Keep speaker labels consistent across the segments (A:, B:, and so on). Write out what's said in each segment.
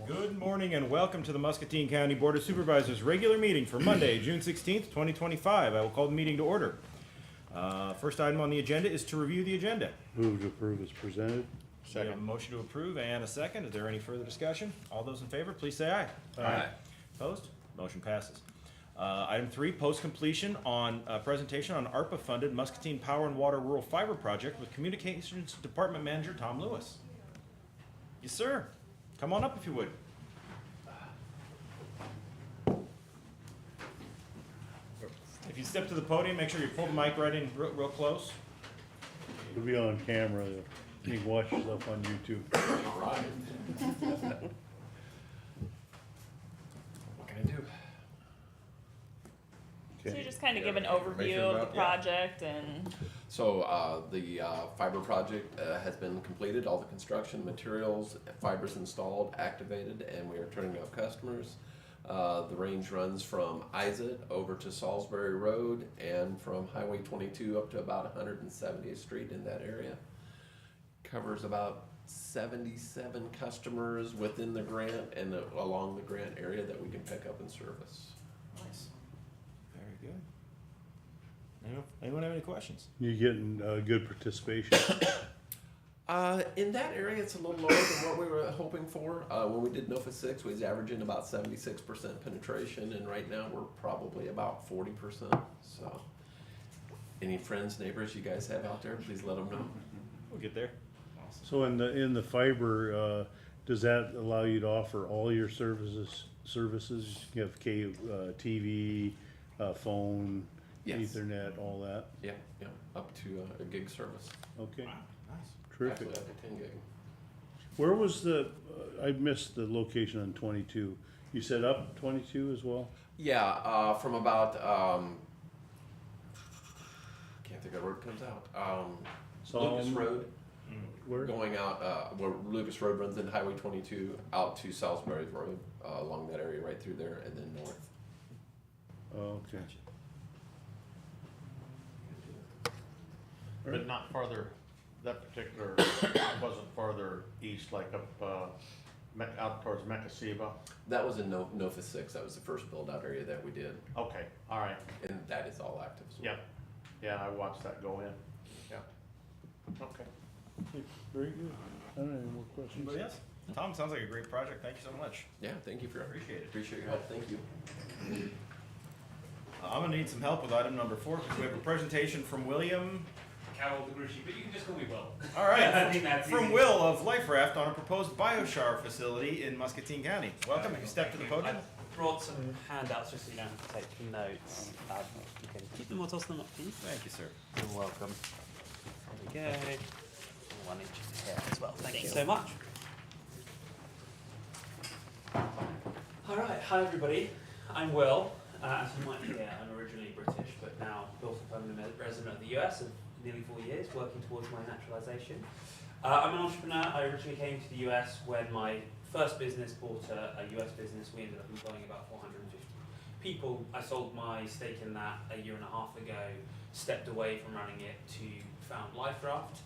A: Good morning and welcome to the Muscatine County Board of Supervisors regular meeting for Monday, June 16th, 2025. I will call the meeting to order. First item on the agenda is to review the agenda.
B: Move to approve as presented.
A: We have a motion to approve and a second. Is there any further discussion? All those in favor, please say aye.
B: Aye.
A: Opposed? Motion passes. Item 3, post completion on presentation on ARPA-funded Muscatine Power and Water Rural Fiber Project with Communications Department Manager Tom Lewis. Yes, sir. Come on up if you would. If you step to the podium, make sure you pull the mic right in real close.
B: It'll be on camera. You can watch yourself on YouTube.
C: What can I do?
D: So you
B: Okay.
D: just kind of give an overview of the project and
C: So the fiber project has been completed, all the construction materials, fibers installed, activated, and we are turning out customers. The range runs from Isaac over to Salisbury Road and from Highway 22 up to about 170th Street in that area. Covers about 77 customers within the grant and along the grant area that we can pick up and service.
A: Nice. Very good. Anyone have any questions?
B: You getting good participation?
C: In that area, it's a little lower than what we were hoping for. When we did NOFA 6, we was averaging about 76% penetration, and right now we're probably about 40%. So, any friends, neighbors you guys have out there, please let them know.
A: We'll get there.
B: So in the fiber, does that allow you to offer all your services? You have TV, phone,
C: Yes.
B: Ethernet, all that.
C: Yeah, up to a gig service.
B: Okay,
A: Nice.
B: terrific.
C: Actually, up to 10 gig.
B: Where was the? I missed the location on 22. You said up 22 as well.
C: Yeah, from about can't think of the word comes out. Lucas
B: Solomon?
C: Road,
B: Where?
C: going out where Lucas Road runs into Highway 22 out to Salisbury Road, along that area right through there, and then north.
B: Oh, okay.
E: But not farther, that particular, wasn't farther east, like up, out towards Mekasiba?
C: That was in NOFA 6. That was the first build out area that we did,
E: Okay, all right,
C: and that is all active. So.
E: yeah, yeah, I watched that go in, yeah. Okay.
B: Very good. I don't have any more questions.
A: Anybody else? Tom, sounds like a great project. Thank you so much.
C: Yeah, thank you for
A: Appreciate it.
C: Appreciate your help. Thank you.
A: I'm gonna need some help with item number 4 because we have a presentation from William.
F: Carol DeGrucci, but you can just call me Will.
A: All right,
F: I think that's
A: from
F: easy.
A: Will of Life Raft on a proposed biochar facility in Muscatine County. Welcome. If you step to the podium.
F: I brought some handouts just so you don't have to take notes. You can keep them or toss them up, please.
A: Thank you, sir.
F: You're welcome. There we go. 1 inch here as well. Thank you so much. All right, hi everybody. I'm Will. As you might hear, I'm originally British, but now built a permanent resident of the US of nearly 4 years, working towards my naturalization. I'm an entrepreneur. I originally came to the US when my first business bought a US business. We ended up employing about 450 people. I sold my stake in that a year and a half ago, stepped away from running it to found Life Raft.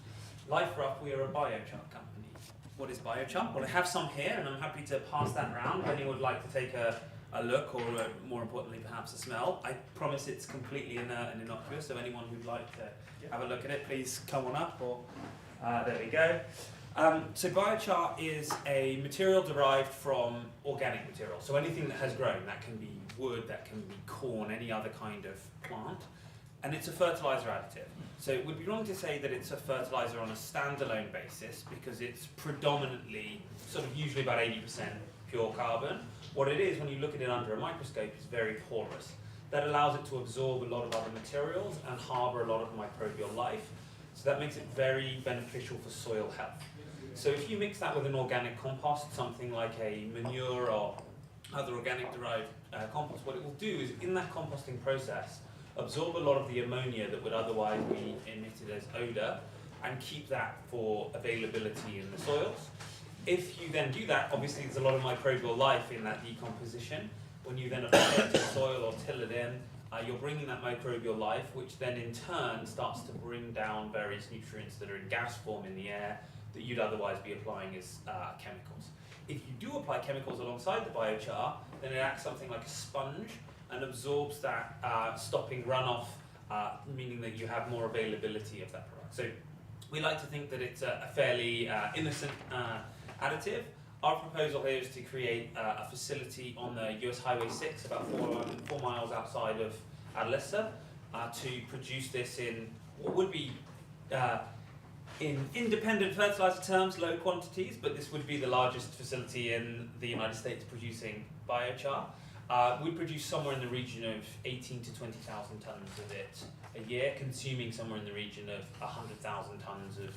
F: Life Raft, we are a biochar company. What is biochar? Well, I have some here, and I'm happy to pass that around if anyone would like to take a look, or more importantly, perhaps a smell. I promise it's completely inert and innocuous, so anyone who'd like to have a look at it, please come on up, or there we go. So biochar is a material derived from organic material, so anything that has grown. That can be wood, that can be corn, any other kind of plant. And it's a fertilizer additive. So it would be wrong to say that it's a fertilizer on a standalone basis, because it's predominantly, sort of usually about 80% pure carbon. What it is, when you look at it under a microscope, is very porous. That allows it to absorb a lot of other materials and harbour a lot of microbial life. So that makes it very beneficial for soil health. So if you mix that with an organic compost, something like a manure or other organic derived compost, what it will do is, in that composting process, absorb a lot of the ammonia that would otherwise be emitted as odour and keep that for availability in the soils. If you then do that, obviously there's a lot of microbial life in that decomposition. When you then apply it to the soil or till it in, you're bringing that microbial life, which then in turn starts to bring down various nutrients that are in gas form in the air, that you'd otherwise be applying as chemicals. If you do apply chemicals alongside the biochar, then it acts something like a sponge and absorbs that, stopping runoff, meaning that you have more availability of that product. So we like to think that it's a fairly innocent additive. Our proposal here is to create a facility on the US Highway 6, about 4 miles outside of Adelissa, to produce this in what would be, in independent fertilizer terms, low quantities, but this would be the largest facility in the United States producing biochar. We produce somewhere in the region of 18 to 20,000 tons of it a year, consuming somewhere in the region of 100,000 tons of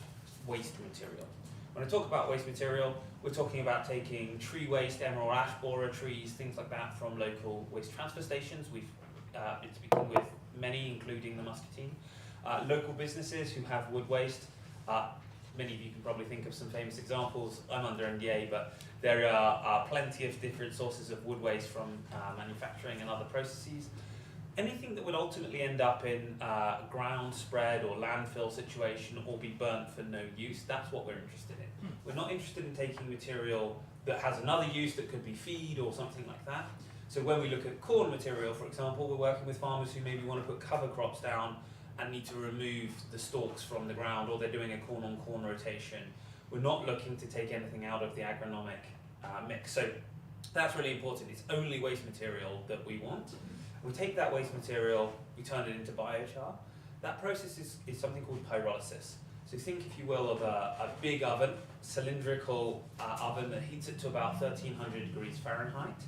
F: waste material. When I talk about waste material, we're talking about taking tree waste, emerald ash borer trees, things like that from local waste transfer stations. We've been speaking with many, including the Muscatine. Local businesses who have wood waste. Many of you can probably think of some famous examples. I'm under NDA, but there are plenty of different sources of wood waste from manufacturing and other processes. Anything that would ultimately end up in ground spread or landfill situation or be burnt for no use, that's what we're interested in. We're not interested in taking material that has another use that could be feed or something like that. So when we look at corn material, for example, we're working with farmers who maybe want to put cover crops down and need to remove the stalks from the ground, or they're doing a corn-on-corn rotation. We're not looking to take anything out of the agronomic mix. So that's really important. It's only waste material that we want. We take that waste material, we turn it into biochar. That process is something called pyrolysis. So think, if you will, of a big oven, cylindrical oven that heats it to about 1300 degrees Fahrenheit.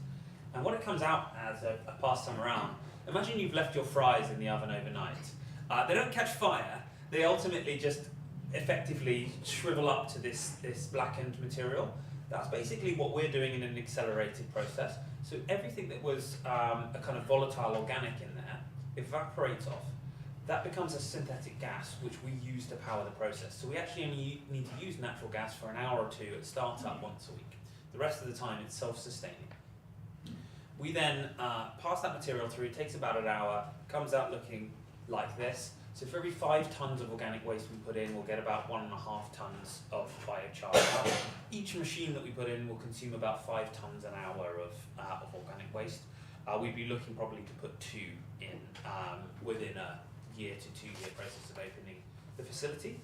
F: And what it comes out as, a pastime around, imagine you've left your fries in the oven overnight. They don't catch fire, they ultimately just effectively shrivel up to this blackened material. That's basically what we're doing in an accelerated process. So everything that was a kind of volatile organic in there evaporates off. That becomes a synthetic gas, which we use to power the process. So we actually only need to use natural gas for an hour or two at startup once a week. The rest of the time it's self-sustaining. We then pass that material through, it takes about an hour, comes out looking like this. So for every 5 tons of organic waste we put in, we'll get about 1.5 tons of biochar. Each machine that we put in will consume about 5 tons an hour of organic waste. We'd be looking probably to put 2 in within a year to 2 year process of opening the facility.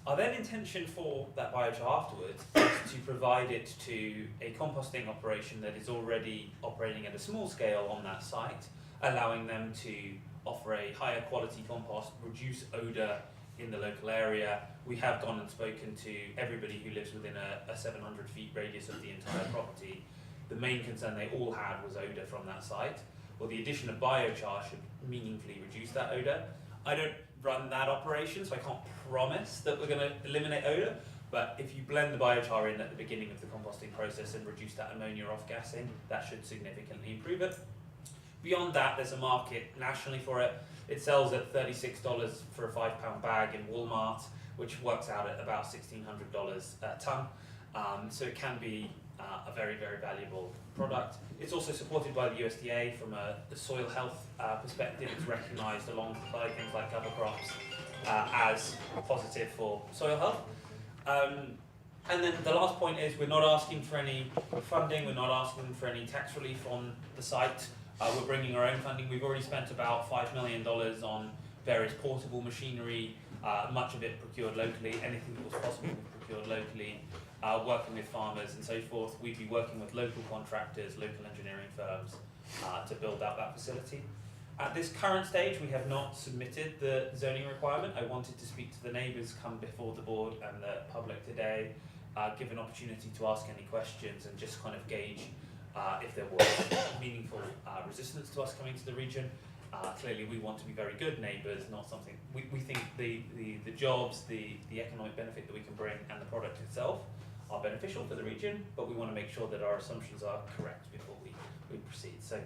F: Our then intention for that biochar afterwards is to provide it to a composting operation that is already operating at a small scale on that site, allowing them to offer a higher quality compost, reduce odour in the local area. We have gone and spoken to everybody who lives within a 700 feet radius of the entire property. The main concern they all had was odour from that site. Well, the addition of biochar should meaningfully reduce that odour. I don't run that operation, so I can't promise that we're going to eliminate odour, but if you blend the biochar in at the beginning of the composting process and reduce that ammonia off-gassing, that should significantly improve it. Beyond that, there's a market nationally for it. It sells at $36 for a 5-pound bag in Walmart, which works out at about $1,600 a tonne. So it can be a very, very valuable product. It's also supported by the USDA from the soil health perspective. It's recognised alongside things like cover crops as positive for soil health. And then the last point is, we're not asking for any funding, we're not asking for any tax relief on the site. We're bringing our own funding. We've already spent about $5 million on various portable machinery, much of it procured locally. Anything that was possible was procured locally, working with farmers and so forth. We'd be working with local contractors, local engineering firms to build out that facility. At this current stage, we have not submitted the zoning requirement. I wanted to speak to the neighbours, come before the board and the public today, give an opportunity to ask any questions and just kind of gauge if there was meaningful resistance to us coming to the region. Clearly we want to be very good neighbours, not something, we think the jobs, the economic benefit that we can bring and the product itself are beneficial for the region, but we want to make sure that our assumptions are correct before we proceed. So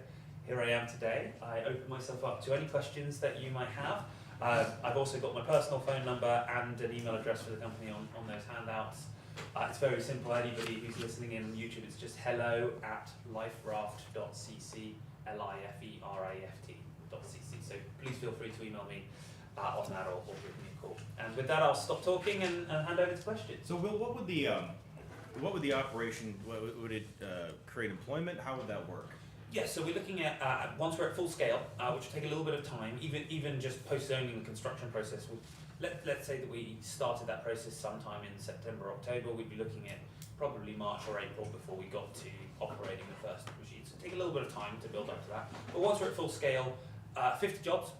F: here I am today. I open myself up to any questions that you might have. I've also got my personal phone number and an email address for the company on those handouts. It's very simple. Anybody who's listening in on YouTube, it's just hello@liferaft.cc, liferaft.cc. So please feel free to email me. on that or give me a call. And with that, I'll stop talking and hand over to questions.
A: So Will, what would the operation, would it create employment? How would that work?
F: Yes, so we're looking at, once we're at full scale, which will take a little bit of time, even just post-zoning the construction process. Let's say that we started that process sometime in September, October, we'd be looking at probably March or April before we got to operating the first machines. So it'll take a little bit of time to build up to that. But once we're at full scale, 50 jobs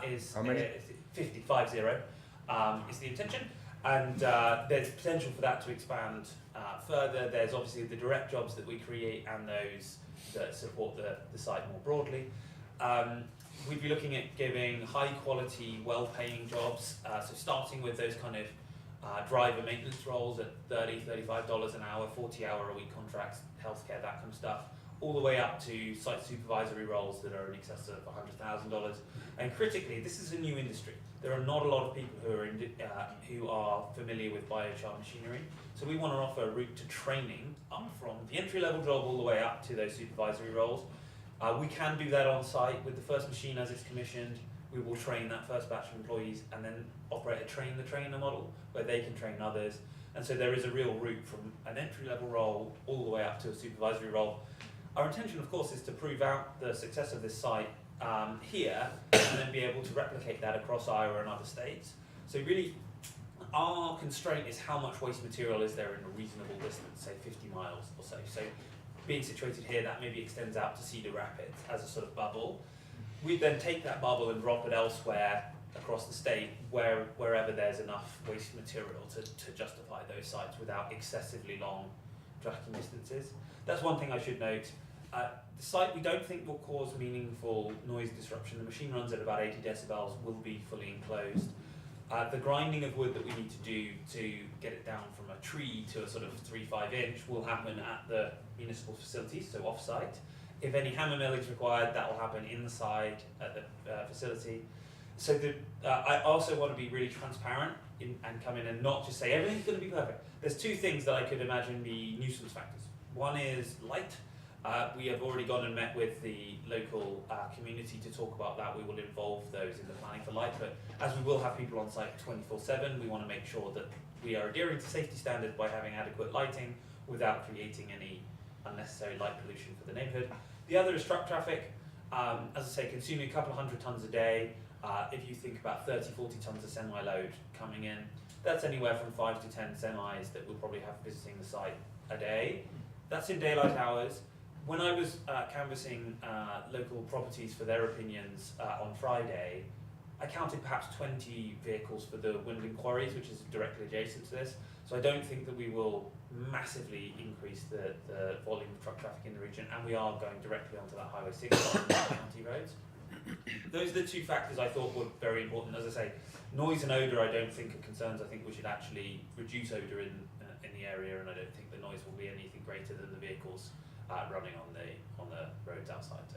F: is...
G: How many?
F: 50, is the intention. And there's potential for that to expand further. There's obviously the direct jobs that we create and those that support the site more broadly. We'd be looking at giving high quality, well-paying jobs, so starting with those kind of driver maintenance roles at $30, $35 an hour, 40-hour-a-week contracts, healthcare, that kind of stuff, all the way up to site supervisory roles that are in excess of $100,000. And critically, this is a new industry. There are not a lot of people who are familiar with biochar machinery. So we want to offer a route to training up from the entry-level job all the way up to those supervisory roles. We can do that on site with the first machine as it's commissioned. We will train that first batch of employees and then operate a train-the-trainer model where they can train others. And so there is a real route from an entry-level role all the way up to a supervisory role. Our intention, of course, is to prove out the success of this site here and then be able to replicate that across Iowa and other states. So really, our constraint is how much waste material is there in a reasonable distance, say 50 miles or so. So being situated here, that maybe extends out to Cedar Rapids as a sort of bubble. We then take that bubble and drop it elsewhere across the state wherever there's enough waste material to justify those sites without excessively long tracking distances. That's one thing I should note. The site we don't think will cause meaningful noise disruption. The machine runs at about 80 decibels, will be fully enclosed. The grinding of wood that we need to do to get it down from a tree to a sort of 3-5 inch will happen at the municipal facilities, so off-site. If any hammer mill is required, that will happen inside at the facility. So I also want to be really transparent and come in and not just say everything's going to be perfect. There's two things that I could imagine be nuisance factors. One is light. We have already gone and met with the local community to talk about that. We will involve those in the planning for light, but as we will have people on site 24/7, we want to make sure that we are adhering to safety standards by having adequate lighting without creating any unnecessary light pollution for the neighborhood. The other is truck traffic. As I say, consuming a couple of 100 tons a day. If you think about 30-40 tons of semi-load coming in, that's anywhere from 5 to 10 semis that we'll probably have visiting the site a day. That's in daylight hours. When I was canvassing local properties for their opinions on Friday, I counted perhaps 20 vehicles for the Windling Quarries, which is directly adjacent to this. So I don't think that we will massively increase the volume of truck traffic in the region, and we are going directly onto that Highway 6 on county roads. Those are the two factors I thought were very important. As I say, noise and odour I don't think are concerns. I think we should actually reduce odour in the area, and I don't think the noise will be anything greater than the vehicles running on the roads outside. So.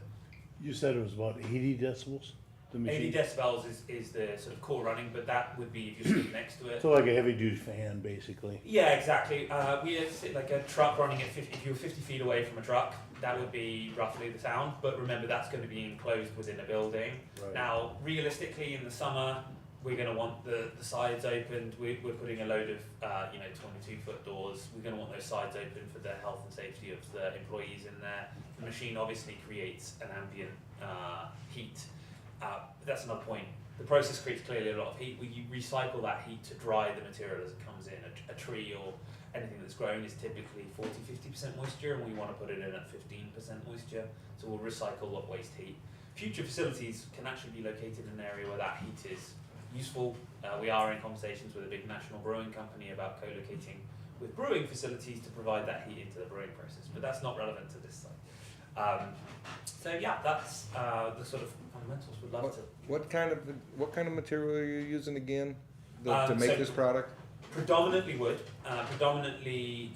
B: You said it was about 80 decibels? The machine?
F: 80 decibels is the sort of core running, but that would be if you're sitting next to it.
B: So like a heavy duty fan, basically.
F: Yeah, exactly. We had like a truck running at 50, if you were 50 feet away from a truck, that would be roughly the sound. But remember, that's going to be enclosed within a building.
B: Right.
F: Now, realistically, in the summer, we're going to want the sides opened. We're putting a load of 22-foot doors. We're going to want those sides open for the health and safety of the employees in there. The machine obviously creates an ambient heat. That's another point. The process creates clearly a lot of heat. We recycle that heat to dry the material as it comes in. A tree or anything that's grown is typically 40-50% moisture, and we want to put it in at 15% moisture. So we'll recycle that waste heat. Future facilities can actually be located in an area where that heat is useful. We are in conversations with a big national brewing company about co-locating with brewing facilities to provide that heat into the brewing process, but that's not relevant to this site. So yeah, that's the sort of fundamentals. We'd love to.
G: What kind of material are you using again to make this product?
F: Predominantly wood, predominantly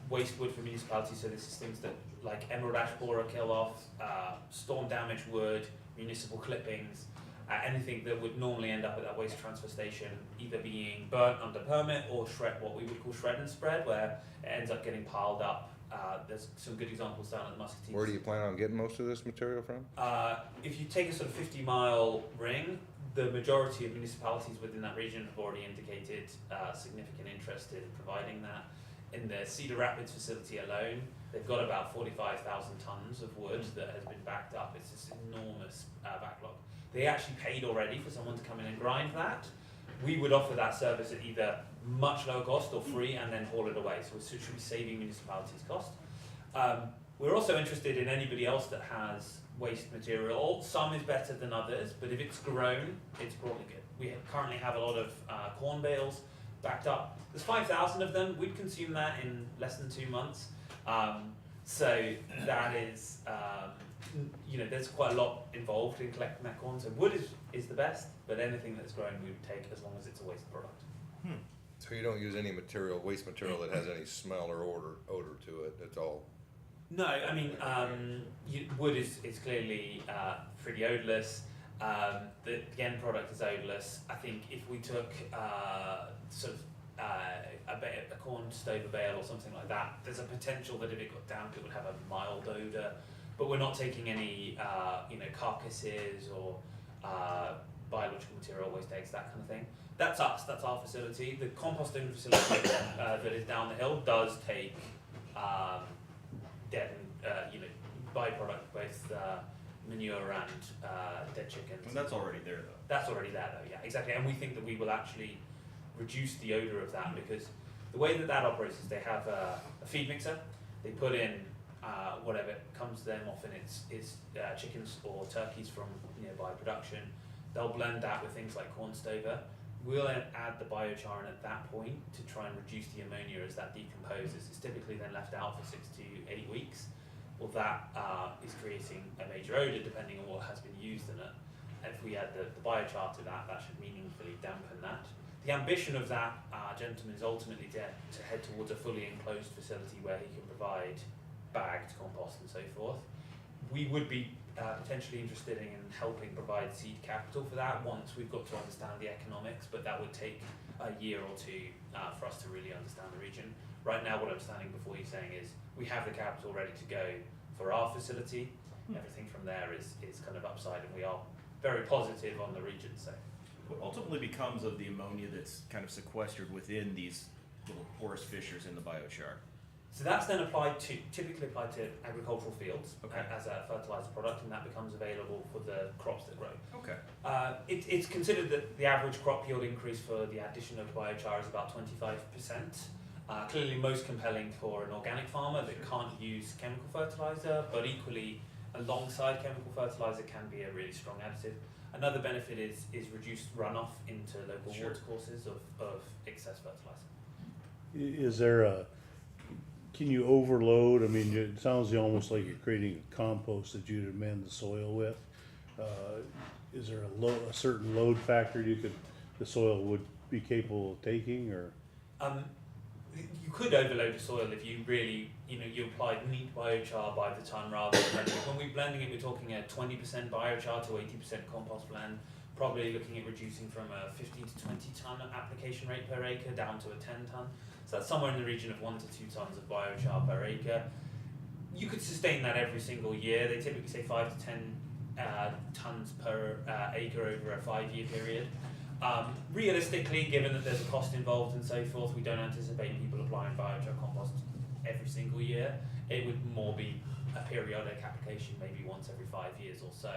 F: waste wood for municipalities. So this is things that like emerald ash borer kill off, storm damaged wood, municipal clippings. Anything that would normally end up at that waste transfer station either being burnt under permit or what we would call shred and spread, where it ends up getting piled up. There's some good examples down at Muscatine.
G: Where do you plan on getting most of this material from?
F: If you take a sort of 50-mile ring, the majority of municipalities within that region have already indicated significant interest in providing that. In the Cedar Rapids facility alone, they've got about 45,000 tons of wood that has been backed up. It's this enormous backlog. They actually paid already for someone to come in and grind that. We would offer that service at either much lower cost or free and then haul it away. So we should be saving municipalities cost. We're also interested in anybody else that has waste material. Some is better than others, but if it's grown, it's probably good. We currently have a lot of corn bales backed up. There's 5,000 of them. We'd consume that in less than 2 months. So that is, there's quite a lot involved in collecting that corn. So wood is the best, but anything that's grown we would take as long as it's a waste product.
G: So you don't use any waste material that has any smell or odor to it, it's all?
F: No, I mean, wood is clearly pretty odorless. The end product is odorless. I think if we took a corn stover bale or something like that, there's a potential that if it got damp, it would have a mild odor. But we're not taking any, carcasses or biological material, waste eggs, that kind of thing. That's us. That's our facility. The composting facility that is down the hill does take dead and byproduct, both manure and dead chickens.
A: And that's already there, though.
F: That's already there, though. Yeah, exactly. And we think that we will actually reduce the odor of that because the way that operates is they have a feed mixer. They put in whatever comes to them. Often it's chickens or turkeys from nearby production. They'll blend that with things like corn stover. We'll add the biochar in at that point to try and reduce the ammonia as that decomposes. It's typically then left out for 6 to 8 weeks. Well, that is creating a major odor depending on what has been used in it. And if we add the biochar to that, that should meaningfully dampen that. The ambition of that gentleman is ultimately to head towards a fully enclosed facility where he can provide bagged compost and so forth. We would be potentially interested in helping provide seed capital for that once we've got to understand the economics, but that would take a year or two for us to really understand the region. Right now, what I'm standing before you saying is we have the capital ready to go for our facility. Everything from there is kind of upside, and we are very positive on the region. So,
A: What ultimately becomes of the ammonia that's kind of sequestered within these little porous fissures in the biochar?
F: So that's then typically applied to agricultural fields as a fertilizer product, and that becomes available for the crops that grow.
A: Okay.
F: It's considered that the average crop yield increase for the addition of biochar is about 25%. Clearly most compelling for an organic farmer that can't use chemical fertilizer, but equally alongside chemical fertilizer can be a really strong additive. Another benefit is reduced runoff into local water courses of excess fertilizer.
B: Is there can you overload? I mean, it sounds almost like you're creating a compost that you'd amend the soil with. Is there a certain load factor the soil would be capable of taking, or?
F: You could overload the soil if you really, you applied neat biochar by the ton rather than blending it. When we're blending it, we're talking a 20% biochar to 80% compost blend, probably looking at reducing from a 15 to 20 ton application rate per acre down to a 10 ton. So that's somewhere in the region of 1 to 2 tons of biochar per acre. You could sustain that every single year. They typically say 5 to 10 tons per acre over a 5-year period. Realistically, given that there's a cost involved and so forth, we don't anticipate people applying biochar compost every single year. It would more be a periodic application, maybe once every 5 years or so,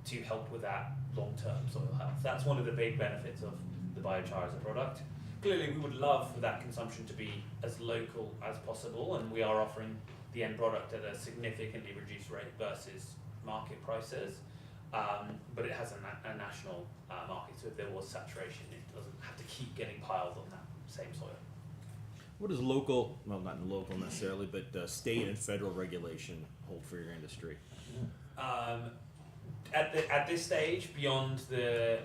F: to help with that long-term soil health. That's one of the big benefits of the biochar as a product. Clearly, we would love for that consumption to be as local as possible, and we are offering the end product at a significantly reduced rate versus market prices. But it has a national market, so if there was saturation, it doesn't have to keep getting piled on that same soil.
A: What does local, well, not local necessarily, but state and federal regulation hold for your industry?
F: At this stage, beyond the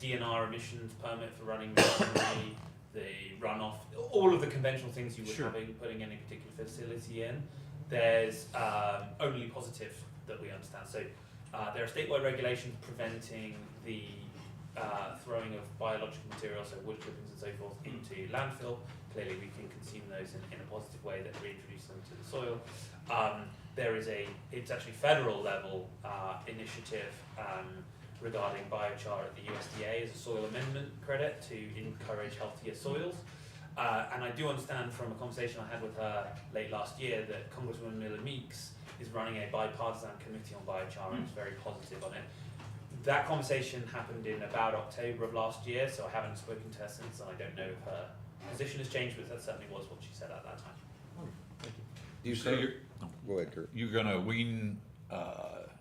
F: DNR emissions permit for running machinery, the runoff, all of the conventional things you would have in putting any particular facility in, there's only positive that we understand. So there are statewide regulations preventing the throwing of biological materials, so wood clippings and so forth, into landfill. Clearly we can consume those in a positive way that reintroduce them to the soil. There is it's actually federal level initiative regarding biochar at the USDA as a soil amendment credit to encourage healthier soils. And I do understand from a conversation I had with her late last year that Congresswoman Miller Meeks is running a bipartisan committee on biochar and is very positive on it. That conversation happened in about October of last year, so I haven't spoken to her since, and I don't know if her position has changed, but that certainly was what she said at that time.
G: Do you
H: So
G: say,
H: you're,
G: go ahead, Kurt.
H: you're gonna wean,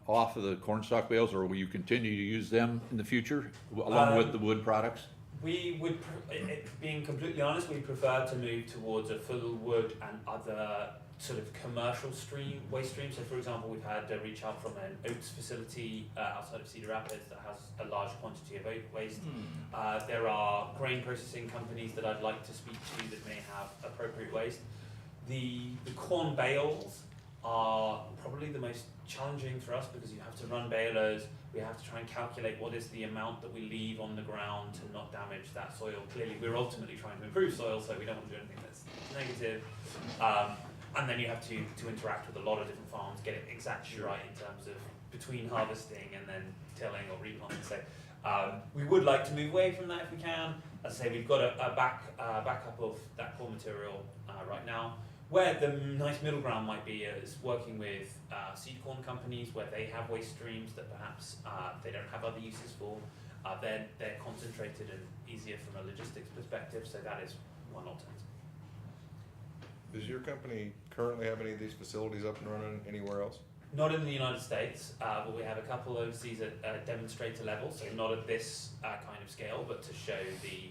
H: off of the cornstalk bales, or will you continue to use them in the future, along with the wood products?
F: We would, being completely honest, we prefer to move towards a full wood and other sort of commercial waste streams. So, for example, we've had a reach out from an oats facility outside of Cedar Rapids that has a large quantity of oat waste. There are grain processing companies that I'd like to speak to that may have appropriate waste. The corn bales are probably the most challenging for us because you have to run balers. We have to try and calculate what is the amount that we leave on the ground to not damage that soil. Clearly, we're ultimately trying to improve soil, so we don't want to do anything that's negative. And then you have to interact with a lot of different farms, get it exactly right in terms of between harvesting and then tilling or replanting. So we would like to move away from that if we can. As I say, we've got a backup of that core material right now. Where the nice middle ground might be is working with seed corn companies where they have waste streams that perhaps they don't have other uses for. They're concentrated and easier from a logistics perspective, so that is one alternative.
G: Does your company currently have any of these facilities up and running anywhere else?
F: Not in the United States, but we have a couple overseas at demonstrator level, so not at this kind of scale, but to show the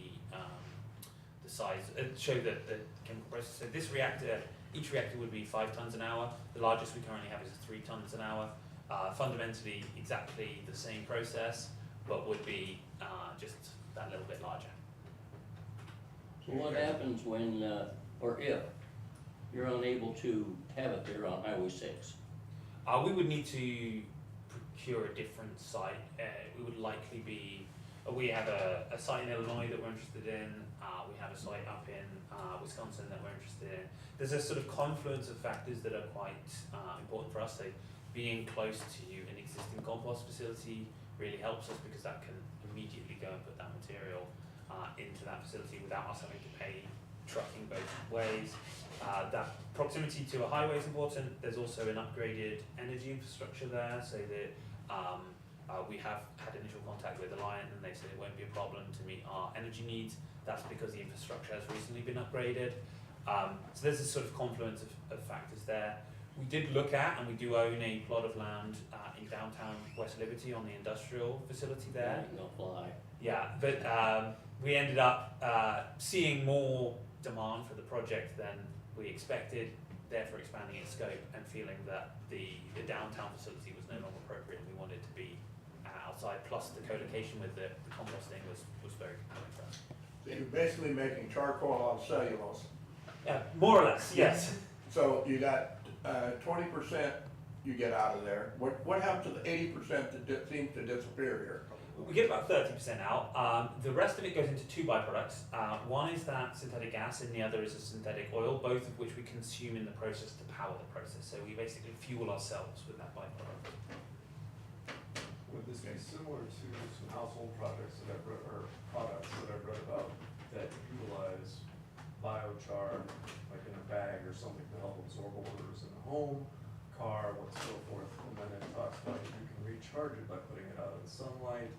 F: size, show the chemical process. So this reactor, each reactor would be 5 tons an hour. The largest we currently have is 3 tons an hour. Fundamentally exactly the same process, but would be just that little bit larger.
I: So what happens when, or if, you're unable to have it there on Highway 6?
F: We would need to procure a different site. We would likely be, we have a site in Illinois that we're interested in. We have a site up in Wisconsin that we're interested in. There's a sort of confluence of factors that are quite important for us. So being close to an existing compost facility really helps us because that can immediately go and put that material into that facility without us having to pay trucking both ways. That proximity to a highway is important. There's also an upgraded energy infrastructure there, so that we have had initial contact with Alliant and they said it won't be a problem to meet our energy needs. That's because the infrastructure has recently been upgraded. So there's a sort of confluence of factors there. We did look at, and we do own a plot of land in downtown West Liberty on the industrial facility there.
I: No fly.
F: Yeah, but we ended up seeing more demand for the project than we expected, therefore expanding its scope and feeling that the downtown facility was no longer appropriate and we wanted to be outside, plus the co-location with the composting was very compelling for us.
J: So you're basically making charcoal out of cellulose.
F: Yeah, more or less, yes.
J: So you got 20% you get out of there. What happens to the 80% that seems to disappear here?
F: We get about 30% out. The rest of it goes into 2 byproducts. One is that synthetic gas and the other is a synthetic oil, both of which we consume in the process to power the process. So we basically fuel ourselves with that byproduct.
K: Would this be similar to some household projects that I've read, or products that I've read about that utilize biochar, like in a bag or something to help absorb odors in the home, car, what so forth, and then it talks about you can recharge it by putting it out in sunlight,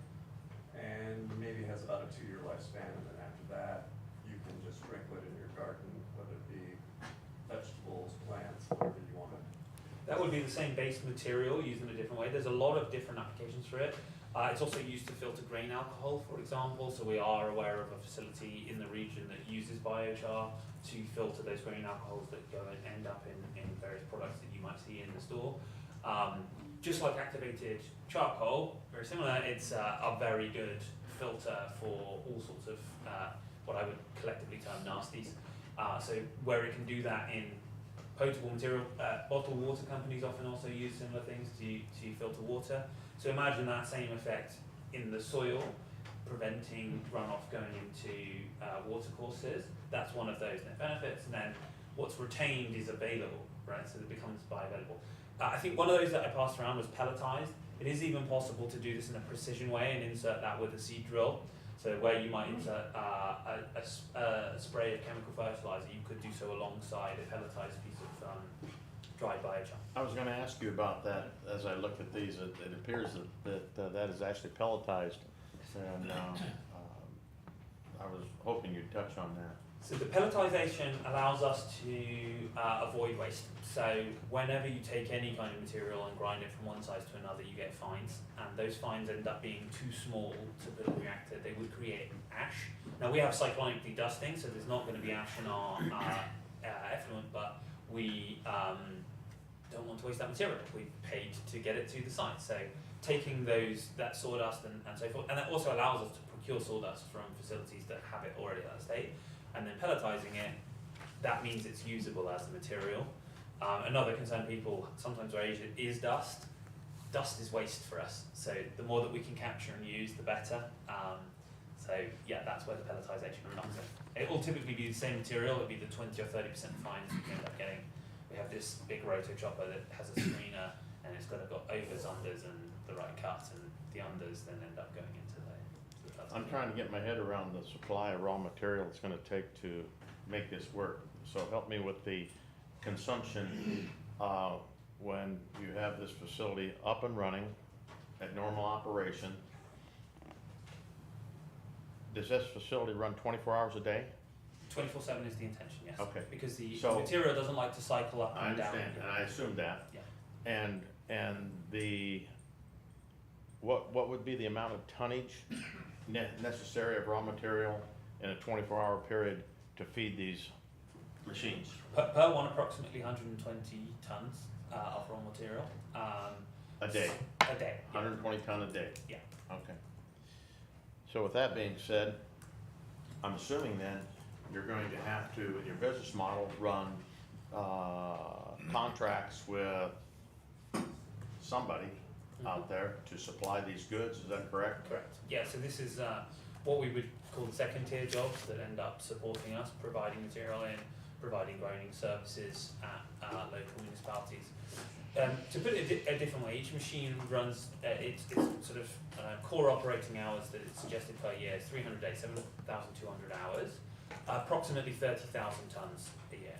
K: and maybe has about a 2-year lifespan, and then after that, you can just sprinkle it in your garden, whether it be vegetables, plants, whatever you want it.
F: That would be the same base material used in a different way. There's a lot of different applications for it. It's also used to filter grain alcohol, for example, so we are aware of a facility in the region that uses biochar to filter those grain alcohols that go and end up in various products that you might see in the store. Just like activated charcoal, very similar, it's a very good filter for all sorts of what I would collectively term nasties. So where it can do that in potable material, bottled water companies often also use similar things to filter water. So imagine that same effect in the soil, preventing runoff going into water courses. That's one of those net benefits. And then what's retained is available, right? So it becomes bioavailable. I think one of those that I passed around was pelletized. It is even possible to do this in a precision way and insert that with a seed drill. So where you might insert a spray of chemical fertilizer, you could do so alongside a pelletized piece of dried biochar.
E: I was gonna ask you about that, as I look at these, it appears that is actually pelletized, and, I was hoping you'd touch on that.
F: So the pelletization allows us to avoid waste. So whenever you take any kind of material and grind it from one size to another, you get fines, and those fines end up being too small to put in the reactor. They would create ash. Now we have cyclonic dedusting, so there's not going to be ash in our effluent, but we don't want to waste that material. We've paid to get it to the site. So taking that sawdust and so forth, and that also allows us to procure sawdust from facilities that have it already at that state, and then pelletizing it, that means it's usable as a material. Another concern people sometimes raise is dust. Dust is waste for us, so the more that we can capture and use, the better. So yeah, that's where the pelletization comes in. It will typically be the same material. It'll be the 20 or 30% fines we end up getting. We have this big roto chopper that has a screener, and it's got overs, unders, and the right cut, and the unders then end up going into the
E: I'm trying to get my head around the supply of raw material it's gonna take to make this work. So help me with the consumption, when you have this facility up and running at normal operation. Does this facility run 24 hours a day?
F: 24/7 is the intention, yes.
E: Okay.
F: Because the
E: So-
F: material doesn't like to cycle up
E: I
F: and down.
E: understand, and I assume that.
F: Yeah.
E: And the, what would be the amount of tonnage necessary of raw material in a 24-hour period to feed these machines?
F: Per one, approximately 120 tons of raw material.
E: A day,
F: A day. Yeah.
E: 120 ton a day?
F: Yeah.
E: Okay. So with that being said, I'm assuming then you're going to have to, in your business model, run contracts with somebody out there to supply these goods, is that correct?
F: Correct. Yeah, so this is what we would call the second tier jobs that end up supporting us, providing material in, providing grinding services at local municipalities. To put it a different way, each machine runs its sort of core operating hours that it's suggested per year is 300 days, 7,200 hours, approximately 30,000 tons a year.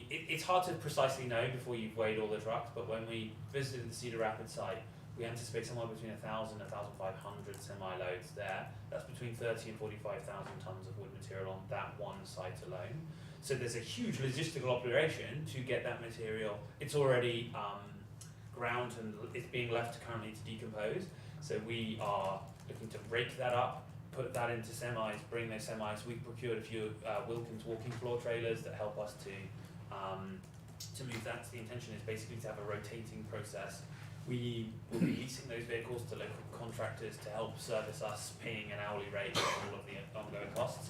F: It's hard to precisely know before you've weighed all the trucks, but when we visited the Cedar Rapids site, we anticipate somewhere between 1,000 and 1,500 semi-loads there. That's between 30 and 45,000 tons of wood material on that one site alone. So there's a huge logistical operation to get that material. It's already ground and it's being left currently to decompose. So we are looking to break that up, put that into semis, bring those semis. We've procured a few Wilkins walking floor trailers that help us to move that. So the intention is basically to have a rotating process. We will be leasing those vehicles to local contractors to help service us, paying an hourly rate for all of the ongoing costs.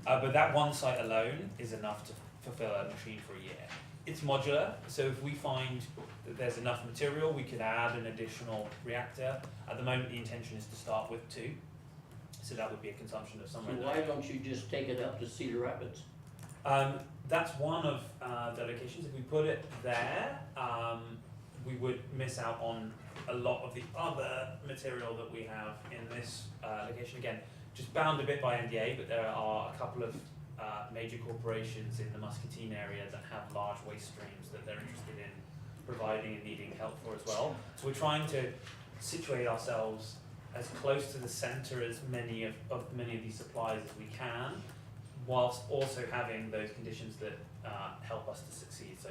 F: But that one site alone is enough to fulfill a machine for a year. It's modular, so if we find that there's enough material, we could add an additional reactor. At the moment, the intention is to start with 2. So that would be a consumption of
I: So
F: somewhere.
I: why don't you just take it up to Cedar Rapids?
F: That's one of the locations. If we put it there, we would miss out on a lot of the other material that we have in this location. Again, just bound a bit by NDA, but there are a couple of major corporations in the Muscatine area that have large waste streams that they're interested in providing and needing help for as well. So we're trying to situate ourselves as close to the center as many of these supplies as we can, whilst also having those conditions that help us to succeed. So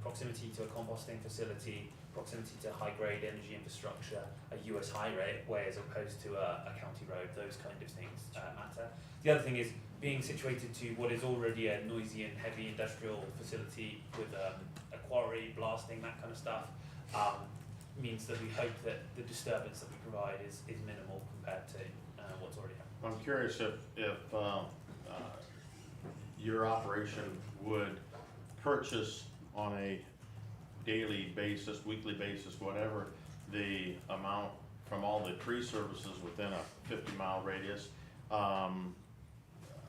F: proximity to a composting facility, proximity to high-grade energy infrastructure, a US highway as opposed to a county road, those kind of things matter. The other thing is being situated to what is already a noisy and heavy industrial facility with a quarry, blasting, that kind of stuff, means that we hope that the disturbance that we provide is minimal compared to what's already happening.
E: I'm curious if your operation would purchase on a daily basis, weekly basis, whatever, the amount from all the tree services within a 50-mile radius.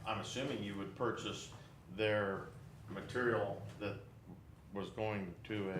E: I'm assuming you would purchase their material that was going to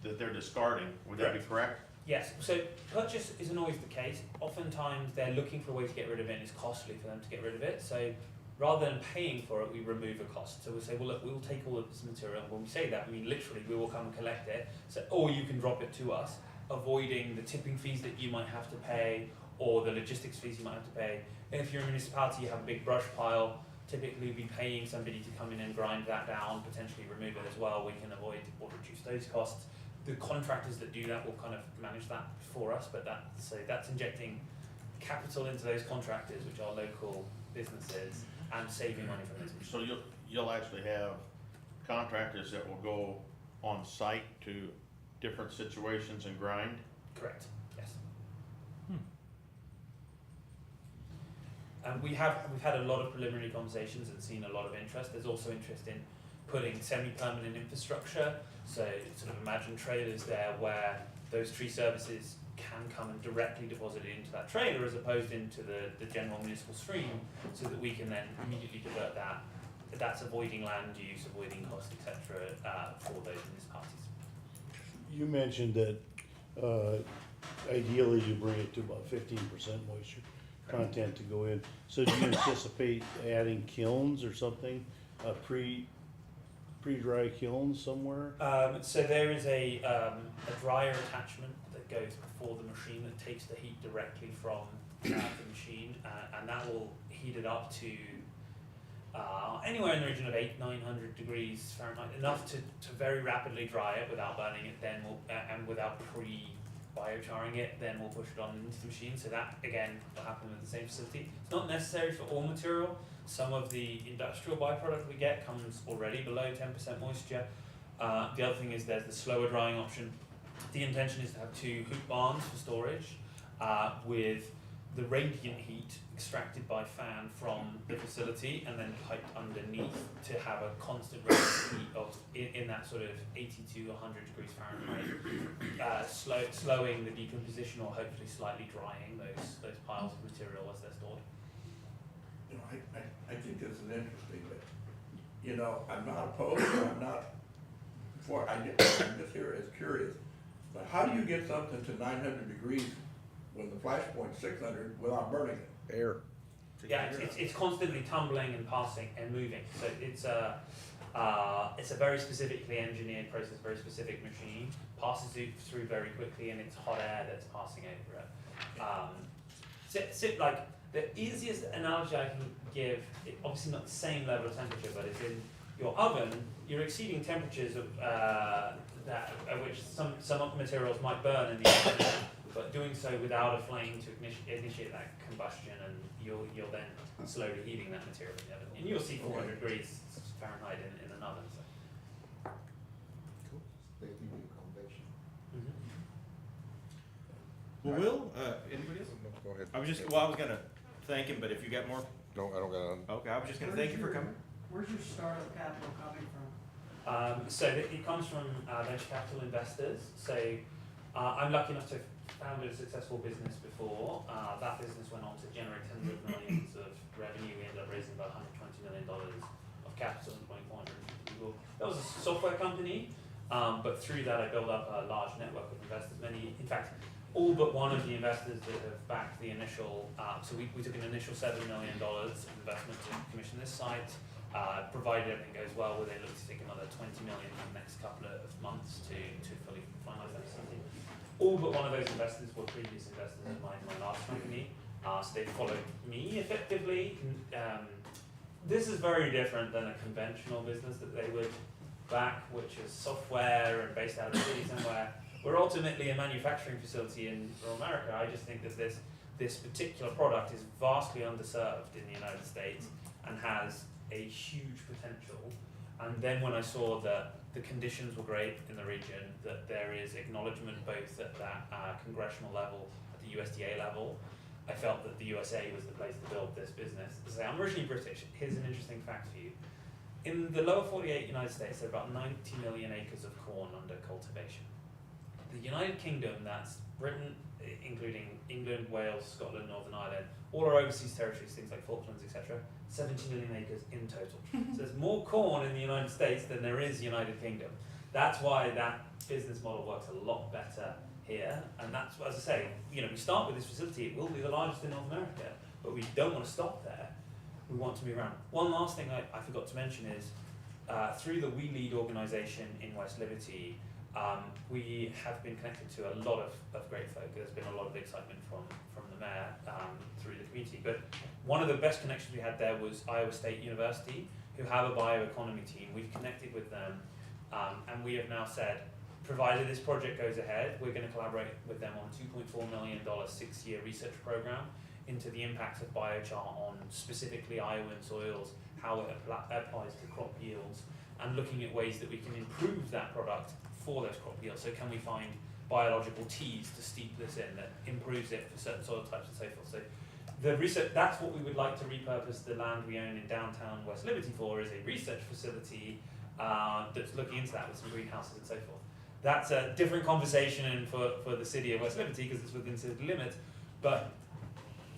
E: that they're discarding, would that be correct?
F: Yes, so purchase isn't always the case. Oftentimes they're looking for a way to get rid of it and it's costly for them to get rid of it. So rather than paying for it, we remove a cost. So we'll say, well look, we'll take all of this material. When we say that, I mean literally we will come and collect it. So, or you can drop it to us, avoiding the tipping fees that you might have to pay or the logistics fees you might have to pay. And if you're a municipality, you have a big brush pile, typically we'll be paying somebody to come in and grind that down, potentially remove it as well. We can avoid or reduce those costs. The contractors that do that will kind of manage that for us, but that's injecting capital into those contractors, which are local businesses, and saving money from those.
E: So you'll actually have contractors that will go on site to different situations and grind?
F: Correct, yes. And we've had a lot of preliminary conversations and seen a lot of interest. There's also interest in putting semi-permanent infrastructure, so sort of imagine trailers there where those tree services can come and directly deposit it into that trailer as opposed into the general municipal stream, so that we can then immediately divert that. That's avoiding land use, avoiding cost, etc. For those municipalities.
B: You mentioned that ideally you bring it to about 15% moisture content to go in. So do you anticipate adding kilns or something, pre-dry kilns somewhere?
F: So there is a dryer attachment that goes before the machine that takes the heat directly from the machine, and that will heat it up to anywhere in the region of 800-900 degrees Fahrenheit, enough to very rapidly dry it without burning it. Then and without biocharring it, then we'll push it on into the machine. So that again will happen with the same facility. It's not necessary for all material. Some of the industrial byproduct we get comes already below 10% moisture. The other thing is there's the slower drying option. The intention is to have 2 hoop barns for storage with the radiant heat extracted by fan from the facility and then piped underneath to have a constant radiant heat of in that sort of 80 to 100 degrees Fahrenheit, slowing the decomposition or hopefully slightly drying those piles of material as they're stored.
J: You know, I think this is interesting, but, you know, I'm not opposed, I'm not for, I'm just here as curious, but how do you get something to 900 degrees when the flash point's 600 without burning it?
G: Air.
F: Yeah, it's constantly tumbling and passing and moving. So it's a very specifically engineered process, very specific machine, passes it through very quickly, and it's hot air that's passing over it. Like the easiest analogy I can give, obviously not the same level of temperature, but it's in your oven. You're exceeding temperatures of that at which some materials might burn in the oven, but doing so without a flame to initiate that combustion, and you'll then slowly heating that material in the oven. And you'll see 400 degrees Fahrenheit in an oven. So.
A: Well, Will, anybody else?
G: Go ahead.
A: I was gonna thank him, but if you got more,
G: No, I don't got
A: okay, I was just gonna thank you for coming.
L: Where's your startup capital coming from?
F: So it comes from venture capital investors. So I'm lucky enough to have founded a successful business before. That business went on to generate tens of millions of revenue. We ended up raising about $120 million of capital in 2014. That was a software company, but through that I built up a large network of investors. In fact, all but one of the investors that have backed the initial, so we took an initial $7 million of investment to commission this site. Provided everything goes well, we'll then look to take another $20 million in the next couple of months to fully finalise that facility. All but one of those investors were previous investors in my last company, so they followed me effectively. This is very different than a conventional business that they would back, which is software and based out of the city somewhere. We're ultimately a manufacturing facility in rural America. I just think that this particular product is vastly underserved in the United States and has a huge potential. And then when I saw that the conditions were great in the region, that there is acknowledgement both at that congressional level, at the USDA level, I felt that the USA was the place to build this business. So I'm originally British. Here's an interesting fact for you. In the lower 48 United States, there are about 90 million acres of corn under cultivation. The United Kingdom, that's Britain, including England, Wales, Scotland, Northern Ireland, all our overseas territories, things like Falklands, etc., 70 million acres in total. So there's more corn in the United States than there is United Kingdom. That's why that business model works a lot better here, and that's, as I say, you know, we start with this facility, it will be the largest in North America, but we don't want to stop there. We want to move around. One last thing I forgot to mention is, through the We Lead organisation in West Liberty, we have been connected to a lot of great folk. There's been a lot of excitement from the mayor through the community. But one of the best connections we had there was Iowa State University, who have a bioeconomy team. We've connected with them, and we have now said, provided this project goes ahead, we're going to collaborate with them on a $2.4 million 6-year research program into the impacts of biochar on specifically Iowan soils, how it applies to crop yields, and looking at ways that we can improve that product for those crop yields. So can we find biological teas to steep this in that improves it for certain soil types and so forth. So the research, that's what we would like to repurpose the land we own in downtown West Liberty for, is a research facility that's looking into that with some greenhouses and so forth. That's a different conversation for the city of West Liberty because it's within city limits, but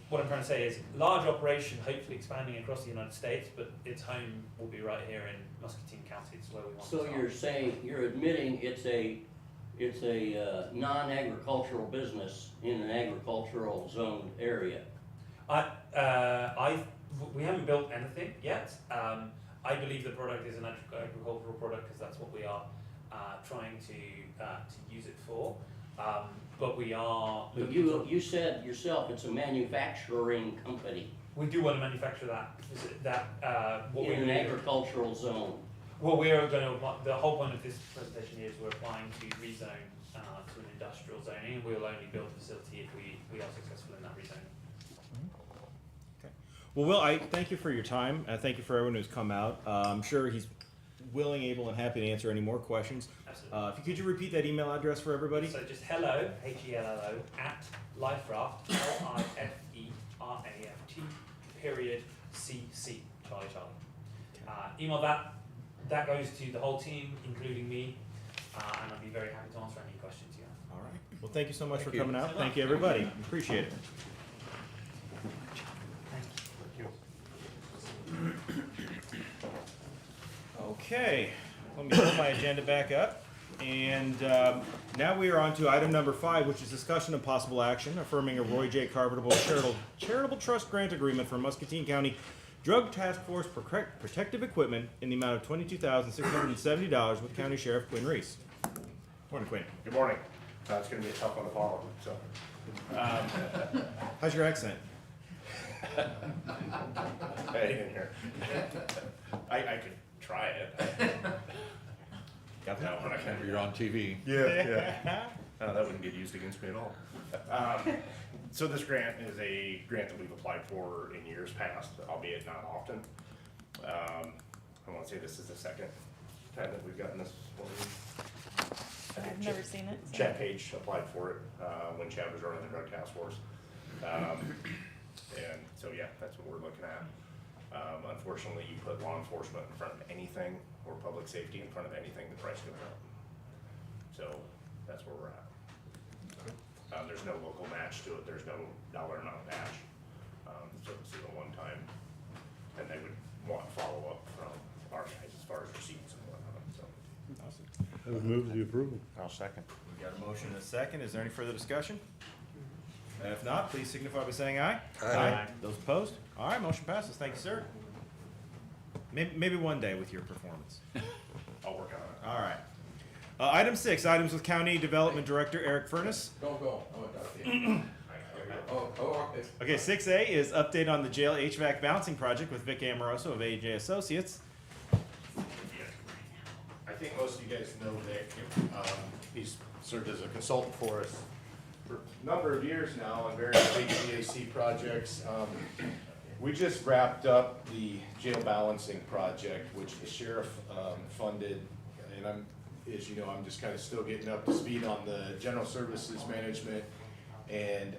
F: what I'm trying to say is large operation, hopefully expanding across the United States, but its home will be right here in Muscatine County. It's where we want to
I: So
F: start.
I: you're saying, you're admitting it's a non-agricultural business in an agricultural zoned area?
F: We haven't built anything yet. I believe the product is an agricultural product because that's what we are trying to use it for. But we are.
I: But you said yourself it's a manufacturing company
F: We do want to manufacture what
I: in an agricultural zone.
F: Well, we are going to apply, the whole point of this presentation here is we're applying to rezone to an industrial zoning, and we will only build a facility if we are successful in that rezoning.
A: Okay. Well, Will, I thank you for your time. Thank you for everyone who's come out. I'm sure he's willing, able, and happy to answer any more questions.
F: Absolutely.
A: Could you repeat that email address for everybody?
F: So just hello, HELLO, at Liferaft, LIFERAFT, period, CC, Charlie Charlie. Email that goes to the whole team, including me, and I'd be very happy to answer any questions you have.
A: All right. Well, thank you so much
G: Thank
A: for
G: you.
A: coming out. Thank you, everybody. Appreciate it. Okay, let me pull my agenda back up. And now we are on to item number 5, which is discussion of possible action affirming a Roy J. Carpenter Charitable Trust Grant Agreement for Muscatine County Drug Task Force Protective Equipment in the amount of $22,670 with County Sheriff Quinn Reese. Morning, Quinn.
M: Good morning. It's going to be a tough one to follow. So,
A: How's your accent?
M: hey, in here. I could try it.
A: Got
M: No, but I can't.
H: You're on TV.
M: Yeah. That wouldn't get used against me at all. So this grant is a grant that we've applied for in years past, albeit not often. I want to say this is the second time that we've gotten this one. I think
D: I've never seen it. so-
M: Chad Page applied for it when Chad was running the drug task force. And so, yeah, that's what we're looking at. Unfortunately, you put law enforcement in front of anything or public safety in front of anything, the price goes up. So that's where we're at. There's no local match to it. There's no dollar amount match. So this is a one-time, and they would want follow-up from our guys as far as receipts and whatnot, so.
A: Awesome.
B: I would move the approval.
E: I'll second.
A: We got a motion and a second. Is there any further discussion? If not, please signify by saying aye.
G: Aye.
A: Those opposed? All right, motion passes. Thank you, sir. Maybe one day with your performance.
M: I'll work on it.
A: All right. Item 6, items with County Development Director Eric Furness.
J: Don't go. Okay.
A: Okay, 6A is update on the jail HVAC balancing project with Vic Amoroso of AJ Associates.
M: I think most of you guys know Vic. He's served as a consultant for us for a number of years now on various big VAC projects. We just wrapped up the jail balancing project, which the sheriff funded, and as you know, I'm just kind of still getting up to speed on the general services management. And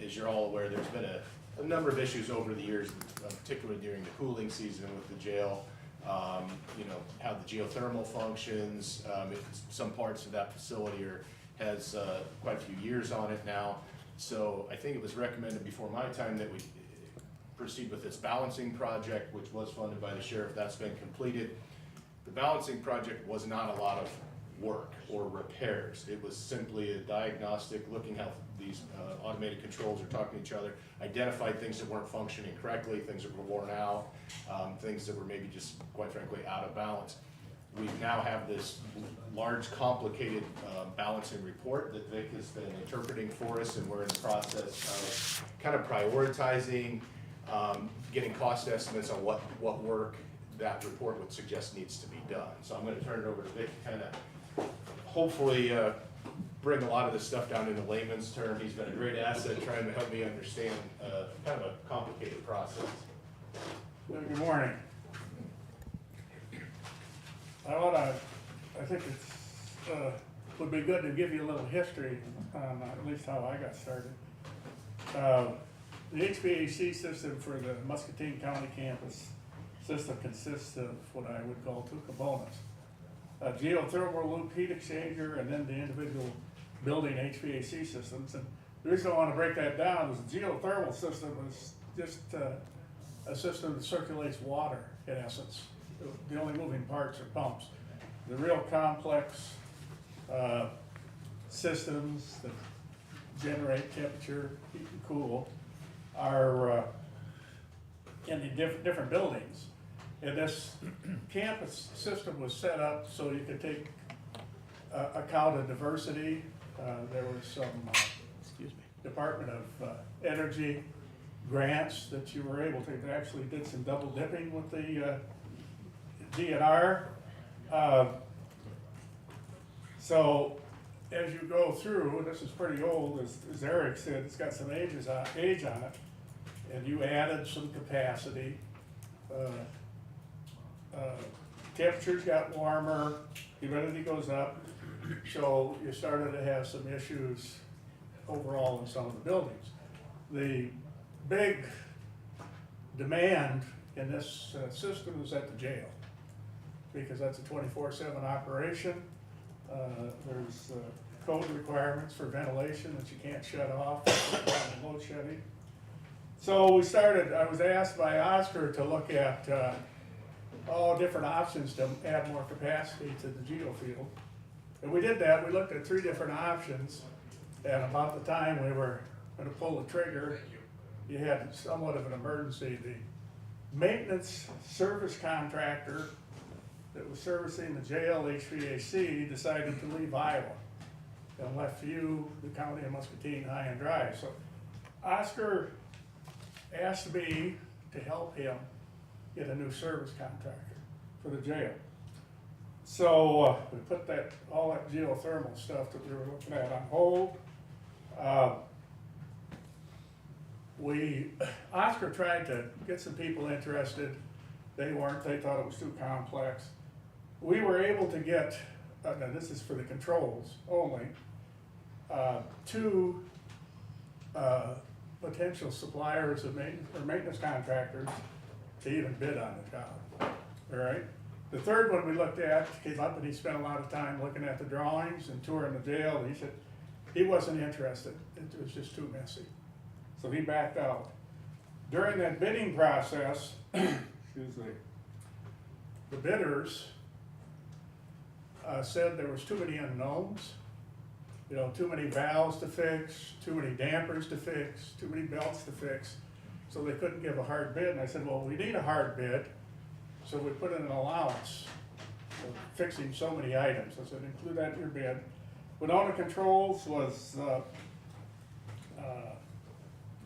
M: as you're all aware, there's been a number of issues over the years, particularly during the cooling season with the jail. You know, how the geothermal functions, some parts of that facility has quite a few years on it now. So I think it was recommended before my time that we proceed with this balancing project, which was funded by the sheriff. That's been completed. The balancing project was not a lot of work or repairs. It was simply a diagnostic, looking how these automated controls are talking to each other, identified things that weren't functioning correctly, things that were worn out, things that were maybe just, quite frankly, out of balance. We now have this large, complicated balancing report that Vic has been interpreting for us, and we're in the process of kind of prioritizing, getting cost estimates on what work that report would suggest needs to be done. So I'm gonna turn it over to Vic to kind of hopefully bring a lot of this stuff down into layman's term. He's been a great asset trying to help me understand kind of a complicated process.
L: Good morning. I think it's, would be good to give you a little history on at least how I got started. The HVAC system for the Muscatine County campus system consists of what I would call two components. A geothermal loop heat exchanger and then the individual building HVAC systems. And the reason I want to break that down is the geothermal system is just a system that circulates water in essence. The only moving parts are pumps. The real complex systems that generate temperature, heat and cool are in the different buildings. And this campus system was set up so you could take account of diversity. There was some Department of Energy grants that you were able to actually did some double dipping with the DNR. So as you go through, this is pretty old, as Eric said, it's got some age on it, and you added some capacity. Temperatures got warmer, humidity goes up, so you started to have some issues overall in some of the buildings. The big demand in this system is at the jail, because that's a 24/7 operation. There's code requirements for ventilation that you can't shut off, load shedding. So I was asked by Oscar to look at all different options to add more capacity to the geo field. And we did that. We looked at 3 different options, and about the time we were going to pull the trigger, you had somewhat of an emergency. The maintenance service contractor that was servicing the jail HVAC decided to leave Iowa and left you, the county of Muscatine, high and dry. So Oscar asked me to help him get a new service contractor for the jail. So we put all that geothermal stuff that we were looking at on hold. Oscar tried to get some people interested. They weren't, they thought it was too complex. We were able to get, now this is for the controls only, 2 potential suppliers of maintenance contractors to even bid on the job, all right? The third one we looked at came up, and he spent a lot of time looking at the drawings and touring the jail. He said he wasn't interested. It was just too messy. So he backed out. During that bidding process, excuse me, the bidders said there was too many unknowns. You know, too many valves to fix, too many dampers to fix, too many belts to fix. So they couldn't give a hard bid. And I said, well, we need a hard bid. So we put in an allowance of fixing so many items. I said, include that in your bid. Winona Controls was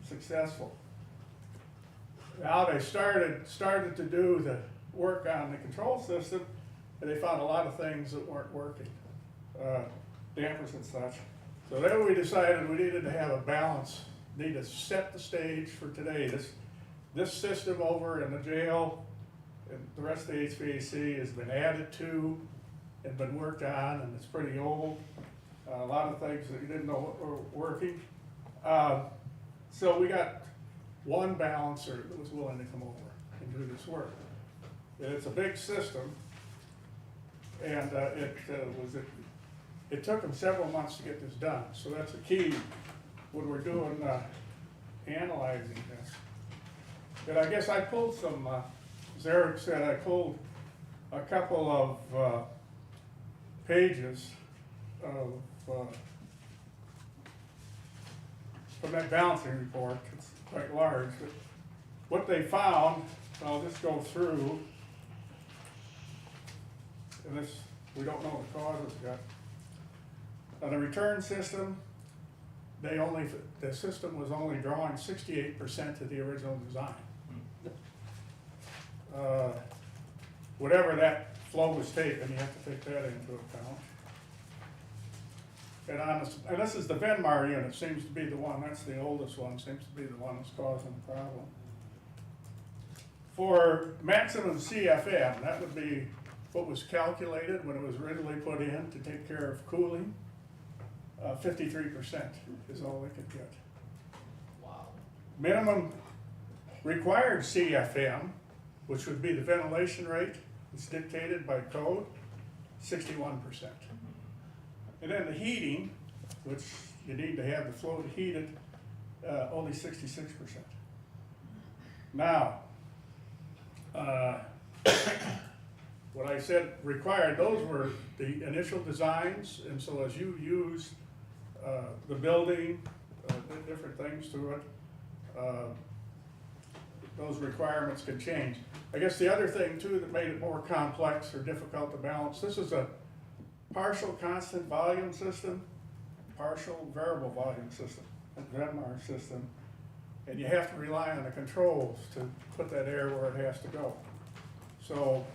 L: successful. Now they started to do the work on the control system, and they found a lot of things that weren't working, dampers and such. So then we decided we needed to have a balance, need to set the stage for today. This system over in the jail and the rest of the HVAC has been added to and been worked on, and it's pretty old. A lot of things that you didn't know were working. So we got one balancer that was willing to come over and do this work. And it's a big system, and it took them several months to get this done. So that's a key when we're doing analyzing this. But I guess I pulled some, as Eric said, I pulled a couple of pages of, from that balancing report. It's quite large, but what they found, I'll just go through, and this, we don't know the causes yet. On the return system, the system was only drawing 68% of the original design. Whatever that flow was taken, you have to take that into account. And this is the Venmar unit, seems to be the one, that's the oldest one, seems to be the one that's causing the problem. For maximum CFM, that would be what was calculated when it was originally put in to take care of cooling. 53% is all they could get.
C: Wow.
L: Minimum required CFM, which would be the ventilation rate, is dictated by code, 61%. And then the heating, which you need to have the flow to heat it, only 66%. Now, what I said required, those were the initial designs, and so as you use the building, different things to it, those requirements can change. I guess the other thing too that made it more complex or difficult to balance, this is a partial constant volume system, partial variable volume system, a Venmar system, and you have to rely on the controls to put that air where it has to go. So,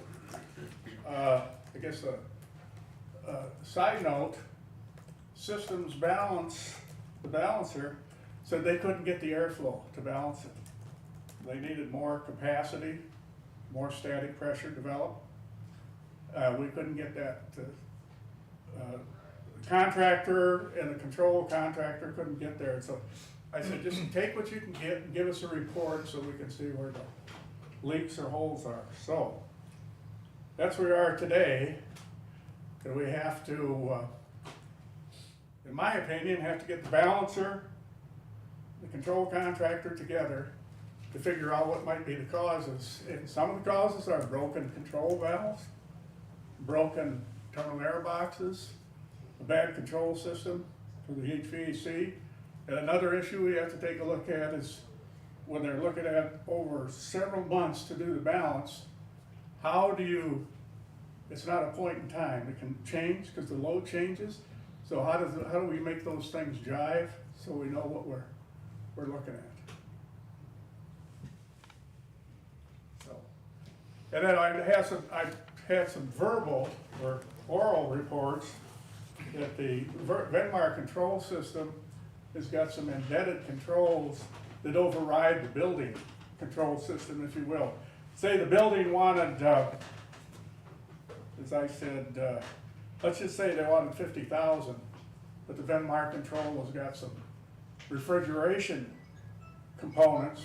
L: I guess a side note, Systems Balance, the balancer, said they couldn't get the airflow to balance it. They needed more capacity, more static pressure developed. We couldn't get that to, the contractor and the control contractor couldn't get there. So I said, just take what you can get and give us a report so we can see where the leaks or holes are. So that's where we are today. And we have to, in my opinion, have to get the balancer, the control contractor together to figure out what might be the causes. And some of the causes are broken control valves, broken internal air boxes, a bad control system for the HVAC. And another issue we have to take a look at is when they're looking at over several months to do the balance, how do you, it's not a point in time, it can change because the load changes. So how do we make those things jive so we know what we're looking at? So, and then I've had some verbal or oral reports that the Venmar control system has got some embedded controls that override the building control system, if you will. Say the building wanted, as I said, let's just say they wanted 50,000, but the Venmar control has got some refrigeration components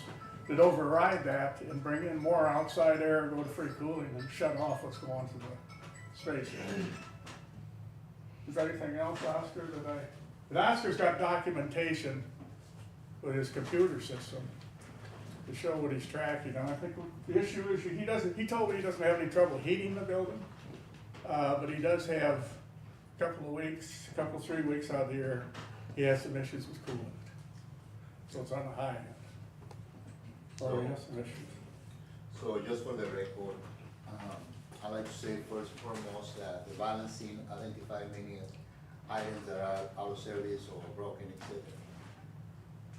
L: that override that and bring in more outside air, go to free cooling, and shut off what's going to the space. Is there anything else, Oscar, and Oscar's got documentation with his computer system to show what he's tracking. And I think the issue is he told me he doesn't have any trouble heating the building, but he does have a couple of weeks, 3 weeks out of the year, he has some issues with cooling it. So it's on the high end. Or he has some issues.
N: So just for the record, I'd like to say first and foremost that the balancing identified many items that are out of service or broken, etc.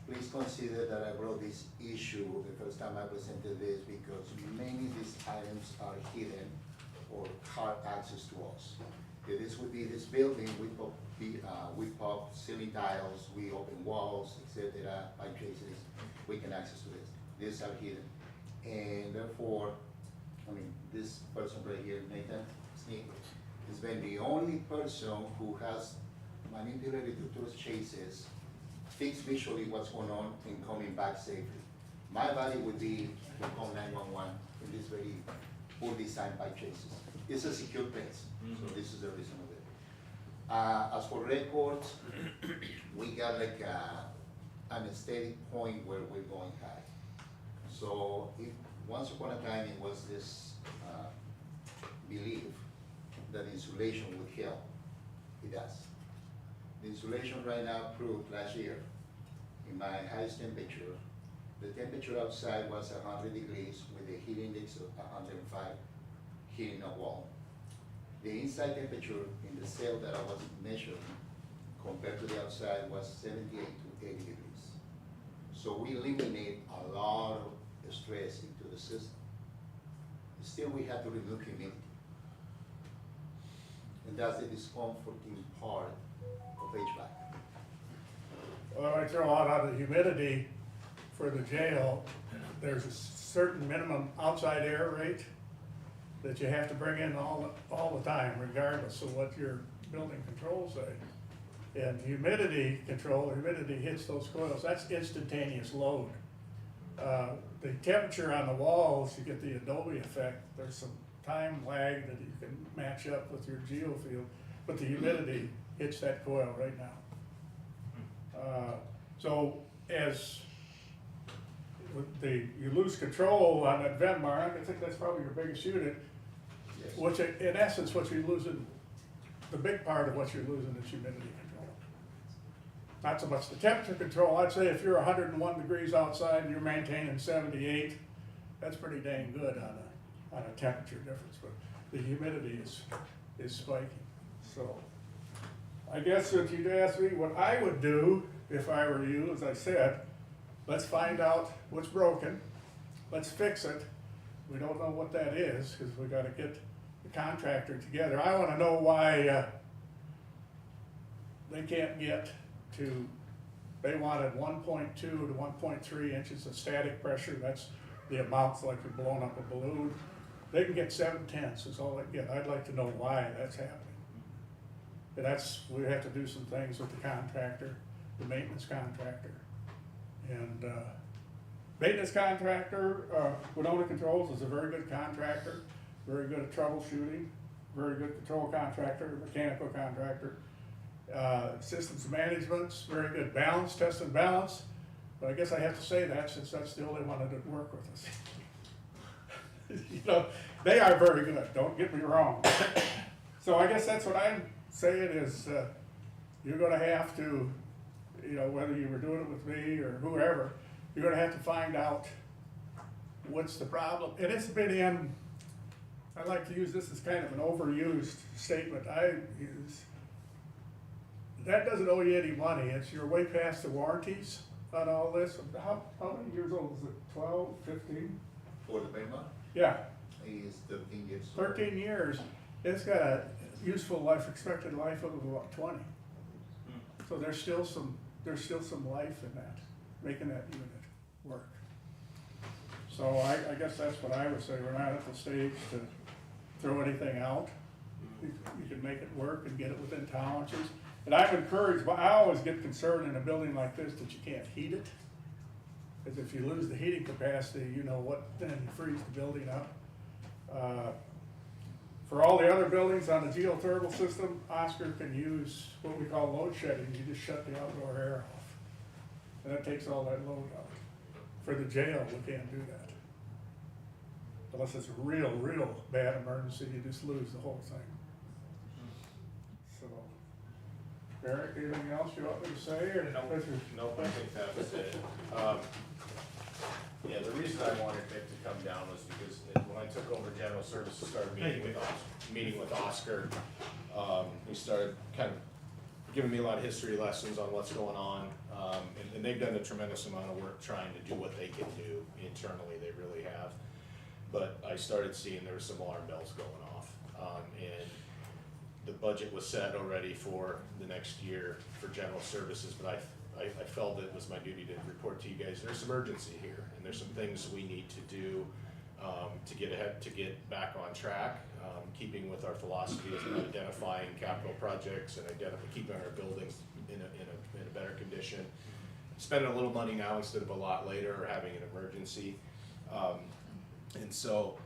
N: Please consider that I brought this issue the first time I presented this because many of these items are hidden or hard access to us. If this would be this building, we pop ceiling tiles, we open walls, etc., by traces, we can access to this. These are hidden. And therefore, I mean, this person right here, Nathan Sneak, has been the only person who has manipulated the tourist chases, fixed visually what's going on, and coming back safely. My body would be to call 911 in this very poor design by chases. It's a secure place, so this is the reason of it. As for records, we got like an aesthetic point where we're going high. So if once upon a time it was this belief that insulation would help. it does. The insulation right now proved last year, in my highest temperature, the temperature outside was 100 degrees with a heat index of 105 heating a wall. The inside temperature in the cell that I was measuring compared to the outside was 78 to 80 degrees. So we eliminate a lot of stress into the system. Still, we have to remove humidity. And that's the discomforting part of HVAC.
L: Well, I throw out the humidity for the jail, there's a certain minimum outside air rate that you have to bring in all the time, regardless of what your building controls say. And humidity control, humidity hits those coils, that's instantaneous load. The temperature on the walls, you get the Adobe effect, there's some time lag that you can match up with your geofield, but the humidity hits that coil right now. So as you lose control on that vent mark, I think that's probably your biggest unit,
N: Yes.
L: which in essence what you're losing, the big part of what you're losing is humidity control. Not so much the temperature control. I'd say if you're 101 degrees outside and you're maintaining 78, that's pretty dang good on a temperature difference, but the humidity is spiking. So I guess if you'd ask me what I would do if I were you, as I said, let's find out what's broken, let's fix it. We don't know what that is because we gotta get the contractor together. I wanna know why they can't get to, they wanted 1.2 to 1.3 inches of static pressure. That's the amount like you're blowing up a balloon. They can get 7/10 is all they get. I'd like to know why that's happening. And we have to do some things with the contractor, the maintenance contractor. And maintenance contractor, Winona Controls is a very good contractor, very good at troubleshooting, very good control contractor, mechanical contractor. Systems management's very good, balance, test and balance. But I guess I have to say that since that's the only one that would work with us. You know, they are very good, don't get me wrong. So I guess that's what I'm saying is, you're gonna have to, you know, whether you were doing it with me or whoever, you're gonna have to find out what's the problem. And it's been in, I like to use this as kind of an overused statement I use. That doesn't owe you any money, you're way past the warranties on all this. How many years old is it, 12, 15?
N: For the main one,
L: Yeah,
N: he is 13 years.
L: 13 years, it's got a useful life, expected life of about 20. So there's still some life in that, making that unit work. So I guess that's what I would say, we're not at the stage to throw anything out. You can make it work and get it within tolerances. And I'm encouraged, but I always get concerned in a building like this that you can't heat it. Because if you lose the heating capacity, you know what, then you freeze the building up. For all the other buildings on the geothermal system, Oscar can use what we call load shedding. You just shut the outdoor air off. And that takes all that load out. For the jail, we can't do that. Unless it's a real, real bad emergency, you just lose the whole thing. So, Eric, anything else you want me to say? Or
O: Nope, I think that was it. Yeah, the reason I wanted Vic to come down was because when I took over general services, started meeting with Oscar, he started kind of giving me a lot of history lessons on what's going on. And they've done a tremendous amount of work trying to do what they can do internally, they really have. But I started seeing there were some alarm bells going off. And the budget was set already for the next year for general services, but I felt it was my duty to report to you guys, there's some urgency here, and there's some things we need to do to get ahead, to get back on track, keeping with our philosophy of identifying capital projects and keeping our buildings in a better condition. Spending a little money now instead of a lot later, or having an emergency. And so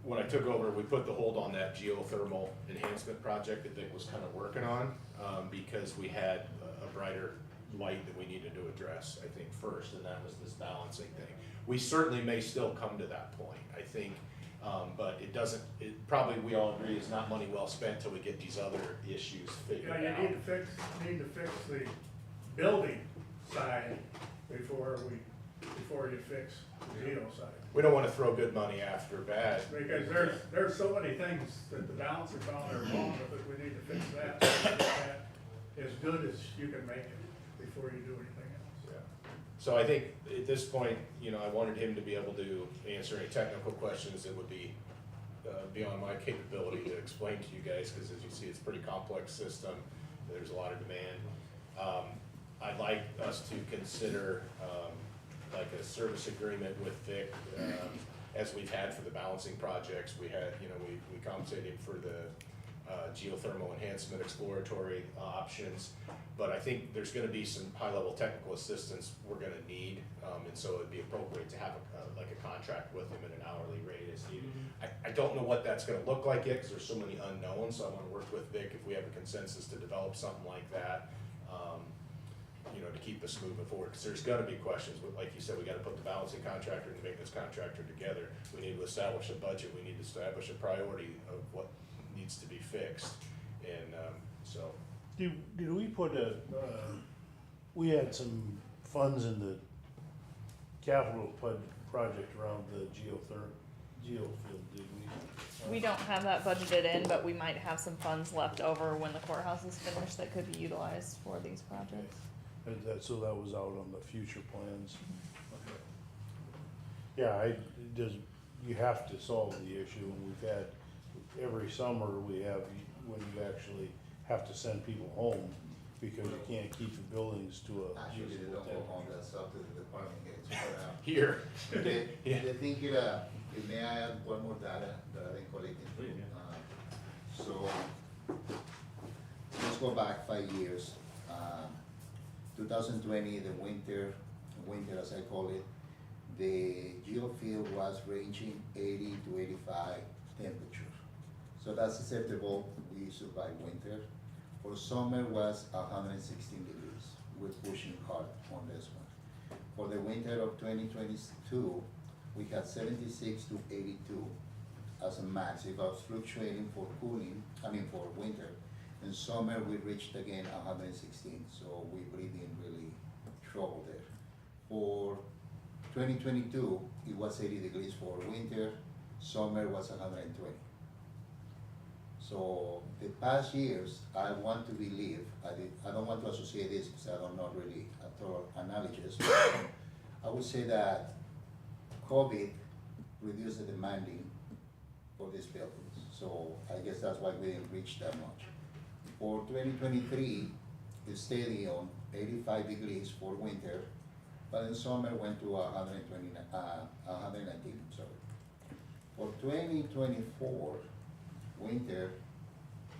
O: when I took over, we put the hold on that geothermal enhancement project that Vic was kind of working on, because we had a brighter light that we needed to address, I think, first, and that was this balancing thing. We certainly may still come to that point. I think
M: But it doesn't, probably we all agree is not money well spent till we get these other issues figured
L: You know,
M: out.
L: you need to fix the building side before you fix the geo side.
M: We don't wanna throw good money after bad.
L: Because there's so many things that the balancer found are wrong with it, we need to fix that, so get that as good as you can make it before you do anything else.
M: Yeah. So I think at this point, I wanted him to be able to answer any technical questions that would be beyond my capability to explain to you guys, because as you see, it's a pretty complex system. There's a lot of demand. I'd like us to consider like a service agreement with Vic, as we've had for the balancing projects. We had, we compensated for the geothermal enhancement exploratory options. But I think there's gonna be some high-level technical assistance we're gonna need, and so it'd be appropriate to have like a contract with him at an hourly rate as needed. I don't know what that's gonna look like yet, because there's so many unknowns, so I wanna work with Vic if we have a consensus to develop something like that, to keep us moving forward, because there's gonna be questions. Like you said, we gotta put the balancing contractor and the maintenance contractor together. We need to establish a budget, we need to establish a priority of what needs to be fixed, and, so.
B: Did we put we had some funds in the capital project around the geofield, did we?
D: We don't have that budgeted in, but we might have some funds left over when the courthouse is finished that could be utilized for these projects.
B: So that was out on the future plans. Yeah, you have to solve the issue, and we've had, every summer we have, when you actually have to send people home, because you can't keep the buildings to a
N: Actually, they
B: usable
N: don't go home,
B: temperature.
N: that's up to the department heads. But,
M: Here.
N: the thing here, may I add one more data that I've been collecting? So, let's go back 5 years. 2020, the winter as I call it, the geofield was ranging 80 to 85 temperature. So that's acceptable, we survive winter. For summer was 116 degrees. We're pushing hard on this one. For the winter of 2022, we had 76 to 82 as a max. If I was fluctuating for for winter. In summer, we reached again 116, so we breathe in really trouble there. For 2022, it was 80 degrees for winter, summer was 120. So the past years, I want to believe, I don't want to associate this because I don't know really a thorough analysis. I would say that COVID reduced the demanding for these buildings. So I guess that's why we didn't reach that much. For 2023, it stayed on 85 degrees for winter, but in summer went to 119, sorry. For 2024, winter,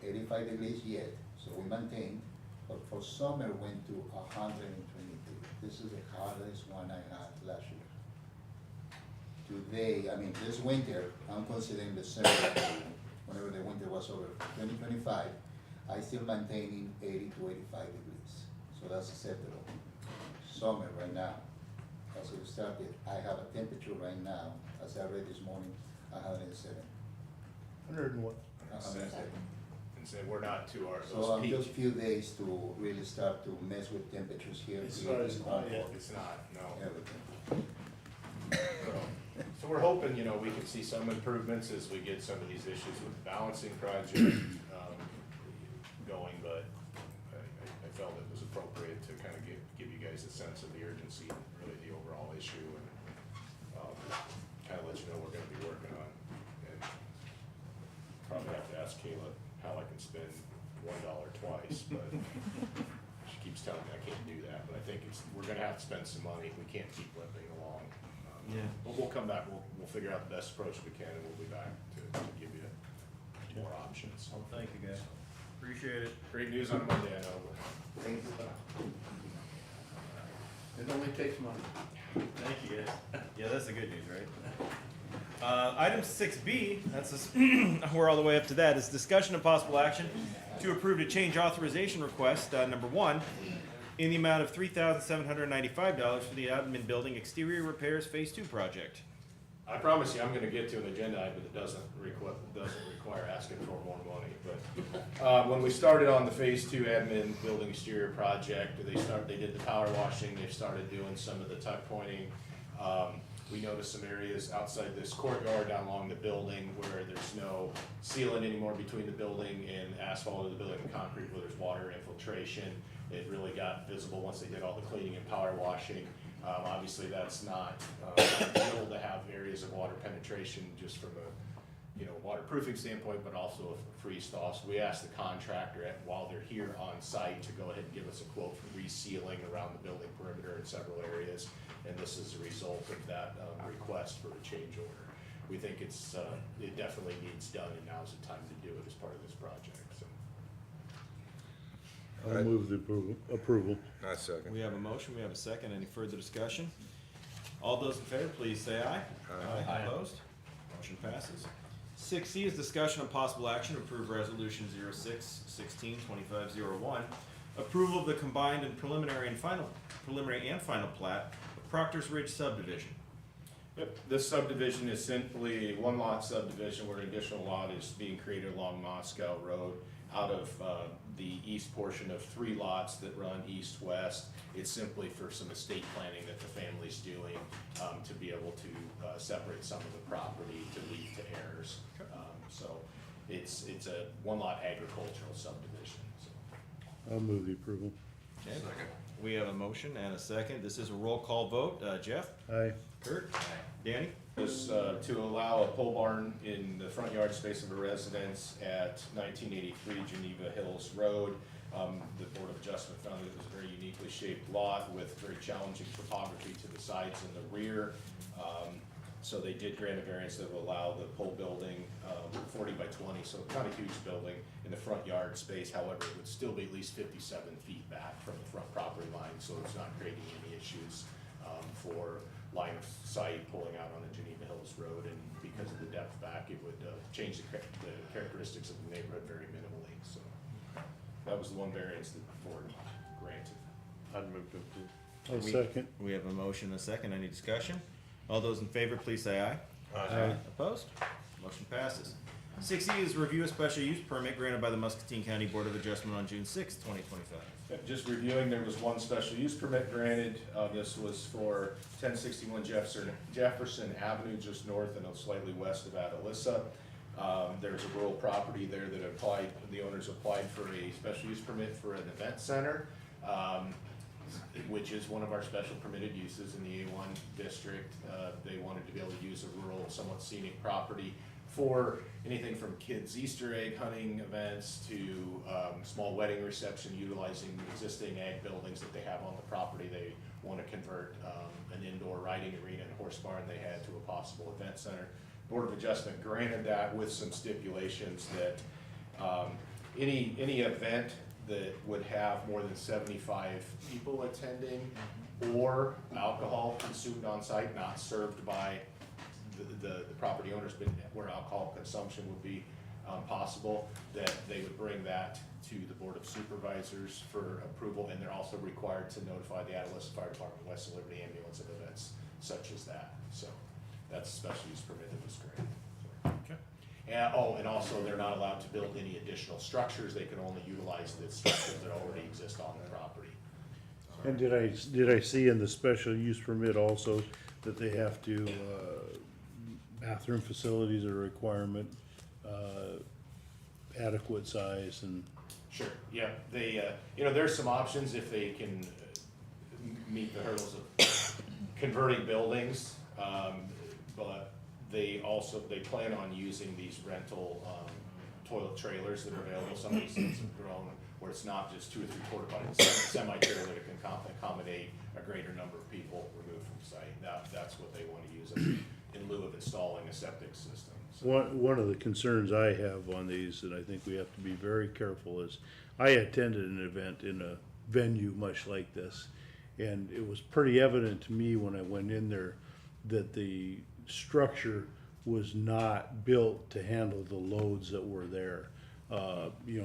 N: 85 degrees yet, so we maintained, but for summer went to 123. This is the hardest one I had last year. Today, this winter, I'm considering the summer, whenever the winter was over, 2025, I still maintaining 80 to 85 degrees, so that's acceptable. Summer right now, as it started, I have a temperature right now, as I read this morning, 107.
B: 100 and what?
N: 107.
M: And say we're not to our,
N: So
M: those
N: I'm
M: peaks.
N: just few days to really start to mess with temperatures here.
M: It's
N: create
M: not,
N: discomfort,
M: it's not, no.
N: everything.
M: So we're hoping, we can see some improvements as we get some of these issues with the balancing project, going, but I felt it was appropriate to kind of give you guys a sense of the urgency and really the overall issue, and, kind of let you know we're gonna be working on. And probably have to ask Kayla how I can spend $1 twice, but she keeps telling me I can't do that, but I think we're gonna have to spend some money, we can't keep limping along.
A: Yeah.
M: But we'll come back, we'll figure out the best approach we can, and we'll be back to give you more options.
A: Well, thank you, guys. Appreciate it.
M: Great news on Monday, I know.
J: Thank you. It only takes money.
A: Thank you, guys. Yeah, that's the good news, right? Item 6B, we're all the way up to that, is discussion of possible action to approve a change authorization request, number 1, in the amount of $3,795 for the admin building exterior repairs phase 2 project.
O: I promise you, I'm gonna get to an agenda item that doesn't require asking for more money, but, when we started on the phase 2 admin building exterior project, they did the power washing, they started doing some of the tuck pointing. We noticed some areas outside this courtyard down along the building where there's no sealant anymore between the building and asphalt of the building and concrete, where there's water infiltration. It really got visible once they did all the cleaning and power washing. Obviously, that's not ideal to have areas of water penetration just from a waterproofing standpoint, but also a freeze thaw. So we asked the contractor while they're here on site to go ahead and give us a quote for resealing around the building perimeter in several areas. And this is a result of that request for a change order. We think it definitely needs done, and now's the time to do it as part of this project. So.
B: I'll move the approval.
G: I second.
A: We have a motion, we have a second. Any further discussion? All those in favor, please say aye.
G: Aye.
A: Opposed? Motion passes. 6C is discussion of possible action to approve resolution 06-16-2501, approval of the combined and preliminary and final plat of Proctor's Ridge subdivision.
O: Yep, this subdivision is simply one lot subdivision where an additional lot is being created along Moscow Road out of the east portion of 3 lots that run east-west. It's simply for some estate planning that the family's doing to be able to separate some of the property to leave to heirs. So it's a one lot agricultural subdivision. So.
B: I'll move the approval.
A: Okay. We have a motion and a second. This is a roll call vote. Jeff?
B: Aye.
A: Kurt? Danny?
O: This to allow a pole barn in the front yard space of a residence at 1983 Geneva Hills Road. The Board of Adjustment found it was a very uniquely shaped lot with very challenging topography to the sides and the rear. So they did grant a variance that will allow the pole building 40 by 20, so not a huge building in the front yard space. However, it would still be at least 57 feet back from the front property line, so it's not creating any issues for line of sight pulling out on the Geneva Hills Road. And because of the depth back, it would change the characteristics of the neighborhood very minimally. So that was the one variance that the board granted.
E: I'd move to approve.
B: I'll second.
A: We have a motion and a second. Any discussion? All those in favor, please say aye.
B: Aye.
A: Opposed? Motion passes. 6E is review a special use permit granted by the Muscatine County Board of Adjustment on June 6, 2025.
O: Just reviewing, there was one special use permit granted. This was for 1061 Jefferson Avenue, just north and slightly west of Atalissa. There's a rural property there that the owners applied for a special use permit for an event center, which is one of our special permitted uses in the A1 district. They wanted to be able to use a rural, somewhat scenic property for anything from kids' Easter egg hunting events to small wedding reception, utilizing existing ag buildings that they have on the property. They want to convert an indoor riding arena and horse barn they had to a possible event center. Board of Adjustment granted that with some stipulations that any event that would have more than 75 people attending or alcohol consumed on site, not served by the property owners, but where alcohol consumption would be possible, that they would bring that to the Board of Supervisors for approval, and they're also required to notify the Atalissa Fire Department, West Liberty Ambulance of events such as that. So that's a special use permit that was granted.
A: Okay.
O: And also they're not allowed to build any additional structures. They can only utilize the structures that already exist on the property.
B: And did I see in the special use permit also that they have to, bathroom facilities are a requirement, adequate size and?
O: Sure, yeah, they, there's some options if they can meet the hurdles of converting buildings, but they plan on using these rental toilet trailers that are available. Some of these things have grown where it's not just 2 or 3 quarter bodies, semi-trailer that can accommodate a greater number of people removed from site. That's what they want to use in lieu of installing a septic system. So.
B: One of the concerns I have on these, and I think we have to be very careful, is I attended an event in a venue much like this, and it was pretty evident to me when I went in there that the structure was not built to handle the loads that were there.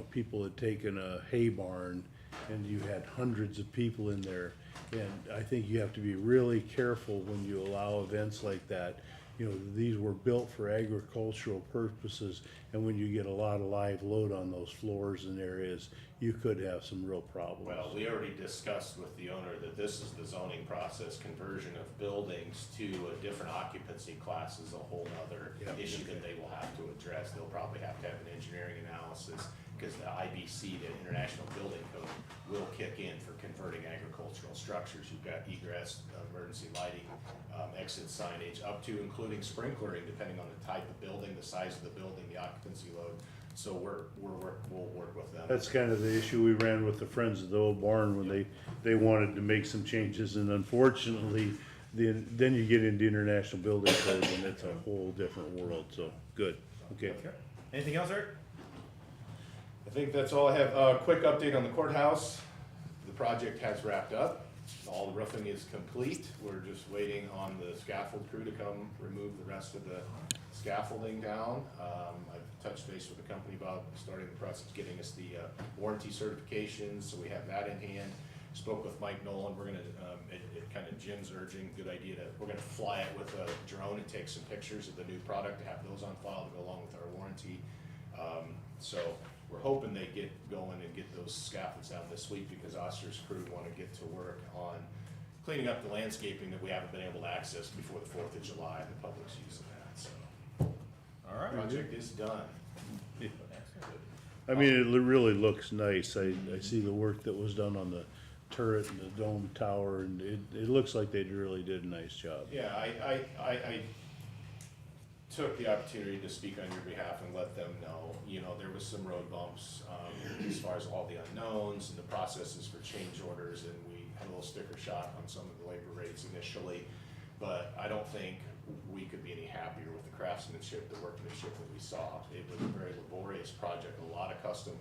B: People had taken a hay barn and you had hundreds of people in there. And I think you have to be really careful when you allow events like that you know, these were built for agricultural purposes, and when you get a lot of live load on those floors and areas, you could have some real problems.
O: Well, we already discussed with the owner that this is the zoning process, conversion of buildings to a different occupancy class is a whole nother
B: Yeah.
O: issue that they will have to address. They'll probably have to have an engineering analysis, because the IBC, the International Building Code, will kick in for converting agricultural structures. You've got egress, emergency lighting, exit signage, up to including sprinklering, depending on the type of building, the size of the building, the occupancy load. So we'll work with them.
B: That's kind of the issue we ran with the Friends of the Old Barn when they wanted to make some changes, and unfortunately, then you get into international building code and it's a whole different world, so, good, okay.
A: Anything else, Eric?
O: I think that's all I have. A quick update on the courthouse. The project has wrapped up. All the roofing is complete. We're just waiting on the scaffold crew to come remove the rest of the scaffolding down. I've touched base with the company about starting the process of getting us the warranty certifications, so we have that in hand. Spoke with Mike Nolan. We're gonna, it kind of Jim's urging, good idea we're gonna fly it with a drone and take some pictures of the new product to have those on file to go along with our warranty. So we're hoping they get going and get those scaffolds down this week, because Oster's crew wanna get to work on cleaning up the landscaping that we haven't been able to access before the 4th of July, and the public's using that, so.
A: All right.
O: Project is done.
B: I mean, it really looks nice. I see the work that was done on the turret and the dome tower, and it looks like they really did a nice job.
O: Yeah, I took the opportunity to speak on your behalf and let them know, you know, there was some road bumps, as far as all the unknowns and the processes for change orders, and we had a little sticker shock on some of the labor rates initially, but I don't think we could be any happier with the craftsmanship, the workmanship that we saw. It was a very laborious project, a lot of custom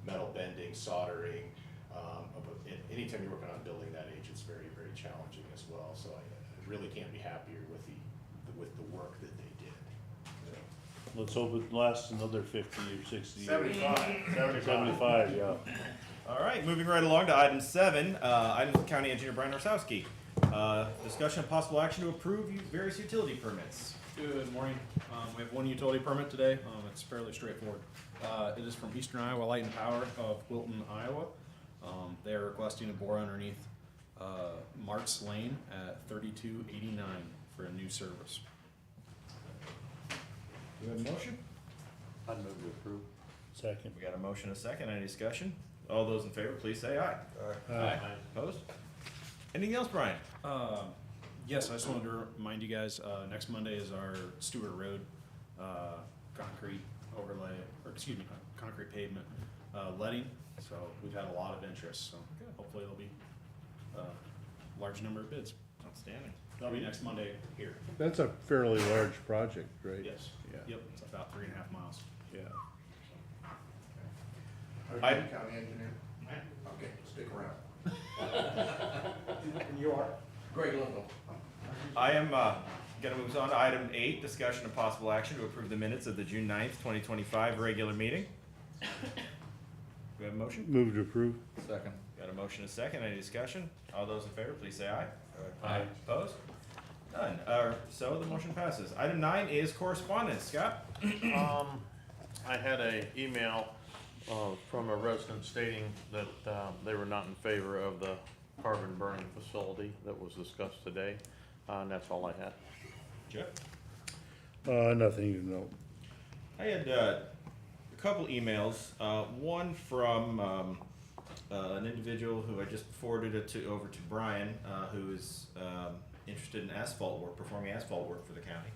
O: metal bending, soldering. Anytime you're working on a building that age, it's very, very challenging as well. So I really can't be happier with the work that they did.
B: Let's hope it lasts another 50 or 60 years.
L: 75.
B: Yeah.
A: All right, moving right along to item 7, items with County Engineer Brian Orsowski. Discussion of possible action to approve various utility permits.
P: Good morning. We have one utility permit today. It's fairly straightforward. It is from Eastern Iowa Light and Power of Wilton, Iowa. They are requesting a bore underneath Mart's Lane at 3289 for a new service.
A: Do we have a motion?
H: I'd move to approve.
B: Second.
A: We got a motion, a second. Any discussion? All those in favor, please say aye.
B: Aye.
A: Opposed? Anything else, Brian?
P: Yes, I just wanted to remind you guys, next Monday is our Stewart Road concrete overlay, or excuse me, concrete pavement letting. So we've had a lot of interest, so hopefully there'll be a large number of bids.
A: Outstanding.
P: That'll be next Monday here.
B: That's a fairly large project, right?
P: Yes.
B: Yeah.
P: Yep, it's about 3.5 miles.
B: Yeah.
J: Are you county engineer? Okay, stick around.
L: You are?
J: Greg Linville.
A: I am going to move on to item 8, discussion of possible action to approve the minutes of the June 9th, 2025 regular meeting. Do we have a motion?
B: Move to approve.
H: Second.
A: Got a motion, a second. Any discussion? All those in favor, please say aye.
H: Aye.
A: Opposed? None. So the motion passes. Item 9 is correspondence. Scott?
E: I had a email from a resident stating that they were not in favor of the carbon burning facility that was discussed today, and that's all I had.
A: Jeff?
B: Nothing to note.
A: I had a couple emails. One from an individual who I just forwarded it over to Brian, who is interested in asphalt work, performing asphalt work for the county.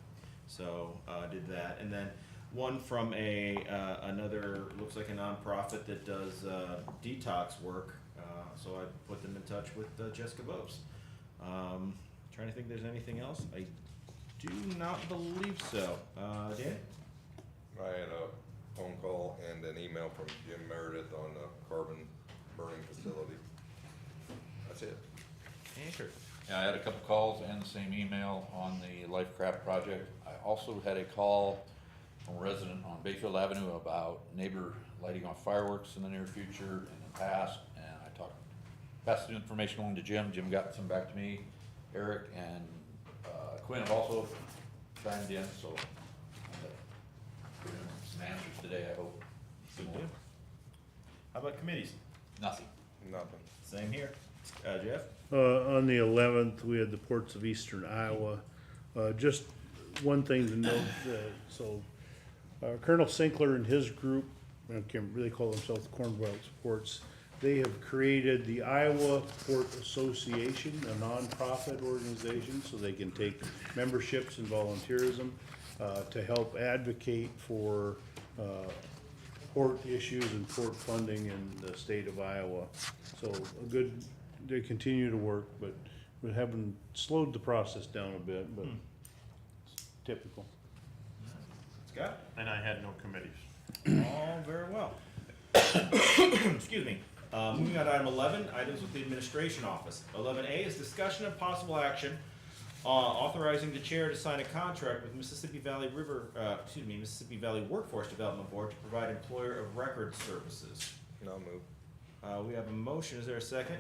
A: So did that, and then one from another, looks like a nonprofit that does detox work. So I put them in touch with Jessica Bopes. Trying to think if there's anything else. I do not believe so. Dan?
G: I had a phone call and an email from Jim Meredith on the carbon burning facility. That's it.
A: Andrew?
H: Yeah, I had a couple calls and the same email on the Life Craft project. I also had a call from a resident on Bayfield Avenue about neighbor lighting off fireworks in the near future and in the past, and I passed the information on to Jim. Jim got some back to me. Eric and Quinn have also chimed in, so some answers today, I hope.
A: How about committees?
H: Nothing.
G: Nothing.
A: Same here. Jeff?
B: On the 11th, we had the Ports of Eastern Iowa. Just one thing to note, Colonel Sinkler and his group, I can't really call themselves the Corn Belt Ports, they have created the Iowa Port Association, a nonprofit organization, so they can take memberships and volunteerism to help advocate for port issues and port funding in the state of Iowa. So they continue to work, but we haven't slowed the process down a bit, but it's typical.
A: Scott?
E: And I had no committees.
A: All very well. Excuse me. Moving on to item 11, items with the administration office. 11A is discussion of possible action authorizing the chair to sign a contract with Mississippi Valley Workforce Development Board to provide employer of record services.
G: No move.
A: We have a motion. Is there a second?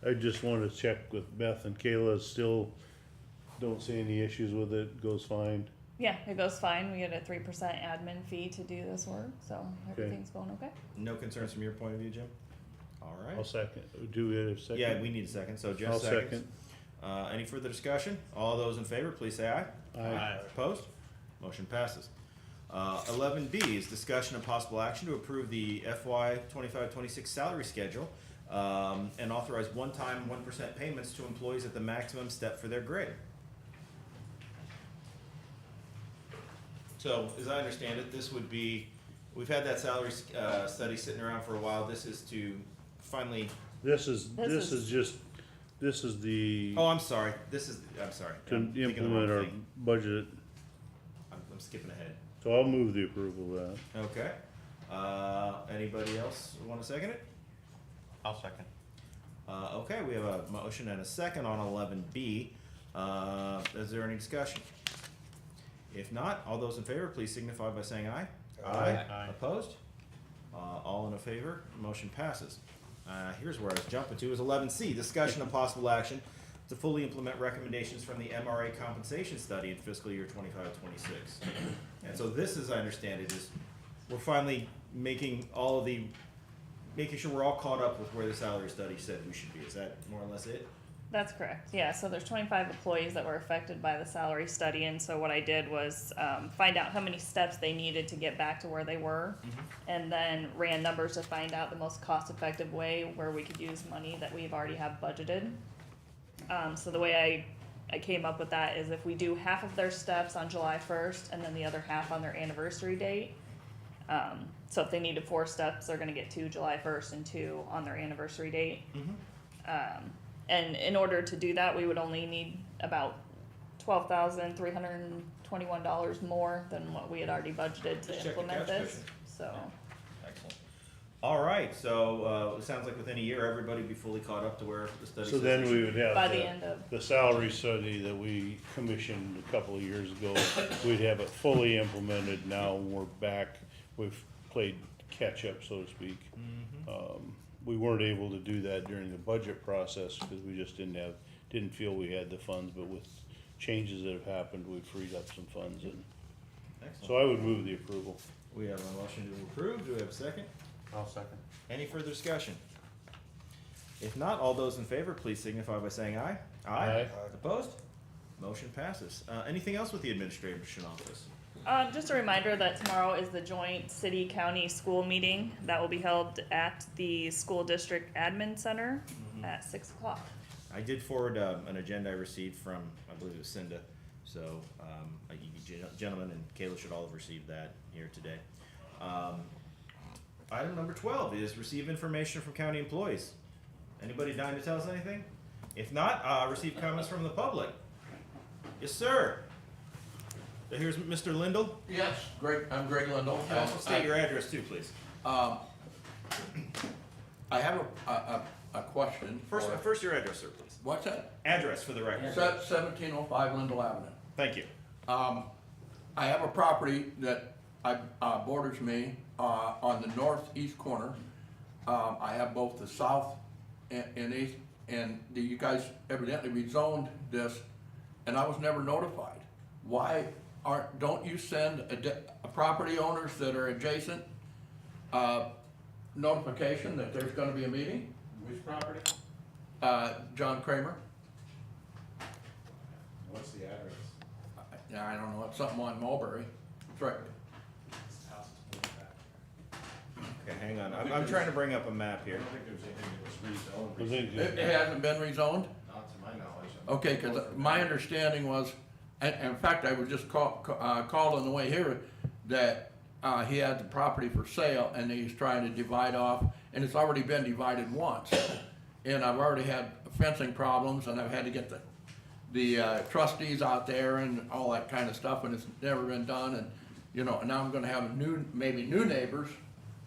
B: I just wanted to check with Beth and Kayla, still don't see any issues with it, goes fine.
D: Yeah, it goes fine. We get a 3% admin fee to do this work, so everything's going okay.
A: No concerns from your point of view, Jim? All right.
B: I'll second. Do we have a second?
A: Yeah, we need a second. So Jeff
B: I'll
A: seconds.
B: second.
A: Any further discussion? All those in favor, please say aye.
B: Aye.
A: Opposed? Motion passes. 11B is discussion of possible action to approve the FY 25-26 salary schedule and authorize one-time 1% payments to employees at the maximum step for their grade. So, as I understand it, this would be, we've had that salary study sitting around for a while. This is to finally,
B: This is the,
A: oh, I'm sorry. I'm sorry.
B: to
A: I'm thinking the
B: implement
A: wrong
B: our
A: thing.
B: budget,
A: I'm skipping ahead.
B: so I'll move the approval of that.
A: Okay. Anybody else want to second it?
E: I'll second.
A: Okay, we have a motion and a second on 11B. Is there any discussion? If not, all those in favor, please signify by saying aye.
E: Aye.
A: Opposed? All in favor, motion passes. Here's where I was jumping to, is 11C, discussion of possible action to fully implement recommendations from the MRA compensation study in fiscal year 25-26. And so this, as I understand it, is we're finally making sure we're all caught up with where the salary study said we should be. Is that more or less it?
D: That's correct, yeah, so there's 25 employees that were affected by the salary study, and so what I did was find out how many steps they needed to get back to where they were, and then ran numbers to find out the most cost-effective way where we could use money that we've already have budgeted. So the way I came up with that is if we do half of their steps on July 1st, and then the other half on their anniversary date, so if they needed 4 steps, they're gonna get 2 July 1st and 2 on their anniversary date. And in order to do that, we would only need about $12,321 more than what we had already budgeted to
A: Just check the
D: implement
A: cash
D: this,
A: cushion.
D: so.
A: Excellent. All right, so it sounds like within a year, everybody be fully caught up to where the study
B: So
A: says
B: then
A: they
B: we
A: should
B: would have
D: By the end of-
B: the salary study that we commissioned a couple of years ago, we'd have it fully implemented. Now we're back, we've played catch up, so to speak. We weren't able to do that during the budget process because we just didn't feel we had the funds, but with changes that have happened, we've freed up some funds, and
A: Excellent.
B: so I would move the approval.
A: We have a motion to approve. Do we have a second?
E: I'll second.
A: Any further discussion? If not, all those in favor, please signify by saying aye.
B: Aye.
A: Opposed? Motion passes. Anything else with the administration office?
D: Just a reminder that tomorrow is the joint city-county school meeting that will be held at the school district admin center at 6 o'clock.
A: I did forward an agenda I received from, I believe it was Cinda. So, you gentlemen and Kayla should all have received that here today. Item number 12 is receive information from county employees. Anybody dying to tell us anything? If not, receive comments from the public. Yes, sir. So here's Mr. Lindell.
Q: Yes, Greg, I'm Greg Lindell.
A: Also state your address too, please.
Q: I have a question.
A: First your address, sir, please.
Q: What's that?
A: Address for the record.
Q: 1705 Lindell Avenue.
A: Thank you.
Q: I have a property that borders me on the northeast corner. I have both the south and east, and you guys evidently rezoned this, and I was never notified. Why don't you send property owners that are adjacent, notification that there's gonna be a meeting?
O: Which property?
Q: John Kramer?
O: What's the address?
Q: Yeah, I don't know, it's something on Mulberry. It's right,
O: This house is way back.
A: Okay, hang on. I'm trying to bring up a map
O: I
A: here.
O: don't think there's anything that was
B: I
O: rezoned.
B: think
Q: it hasn't been rezoned?
O: Not to my knowledge.
Q: Okay, cause my understanding was, and in fact, I was just called on the way here, that, he had the property for sale and he's trying to divide off, and it's already been divided once. And I've already had fencing problems, and I've had to get the trustees out there and all that kind of stuff, and it's never been done, and, you know, and now I'm gonna have maybe new neighbors,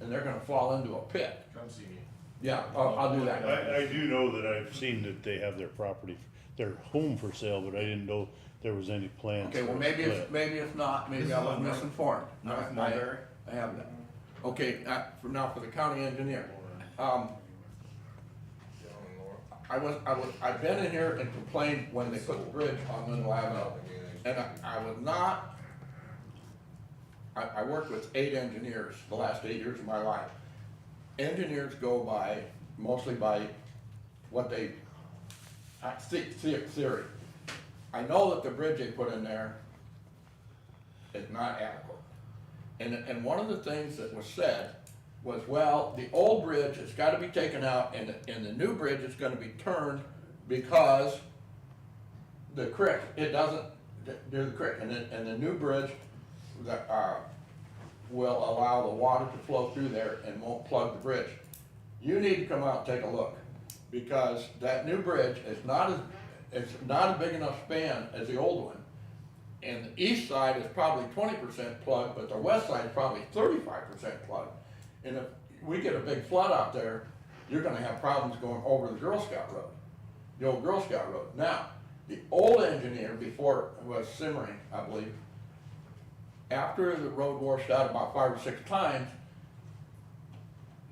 Q: and they're gonna fall into a pit.
O: Come see me.
Q: Yeah, I'll do that.
B: I do know that I've seen that they have their property, their home for sale, but I didn't know there was any plans.
Q: Okay, well,
B: for a
Q: maybe
B: split.
Q: it's not, maybe
A: This
Q: I
A: is
Q: was
A: on North-
Q: misinformed.
A: North
Q: I-
A: Mulberry?
Q: I have that. Okay, for the county engineer. I've been in here and complained when they put the bridge on Lindell Avenue. And I was not, I worked with 8 engineers the last 8 years of my life. Engineers go by, mostly by what they, theory. I know that the bridge they put in there is not adequate. And one of the things that was said was, well, the old bridge has gotta be taken out and the new bridge is gonna be turned because the creek, it doesn't do the creek, and the new bridge that, will allow the water to flow through there and won't plug the bridge. You need to come out and take a look, because that new bridge is not a big enough span as the old one. And the east side is probably 20% plugged, but the west side is probably 35% plugged. And if we get a big flood out there, you're gonna have problems going over the Girl Scout Road, the old Girl Scout Road. Now, the old engineer, before it was simmering, I believe, after the road washed out about 5 or 6 times,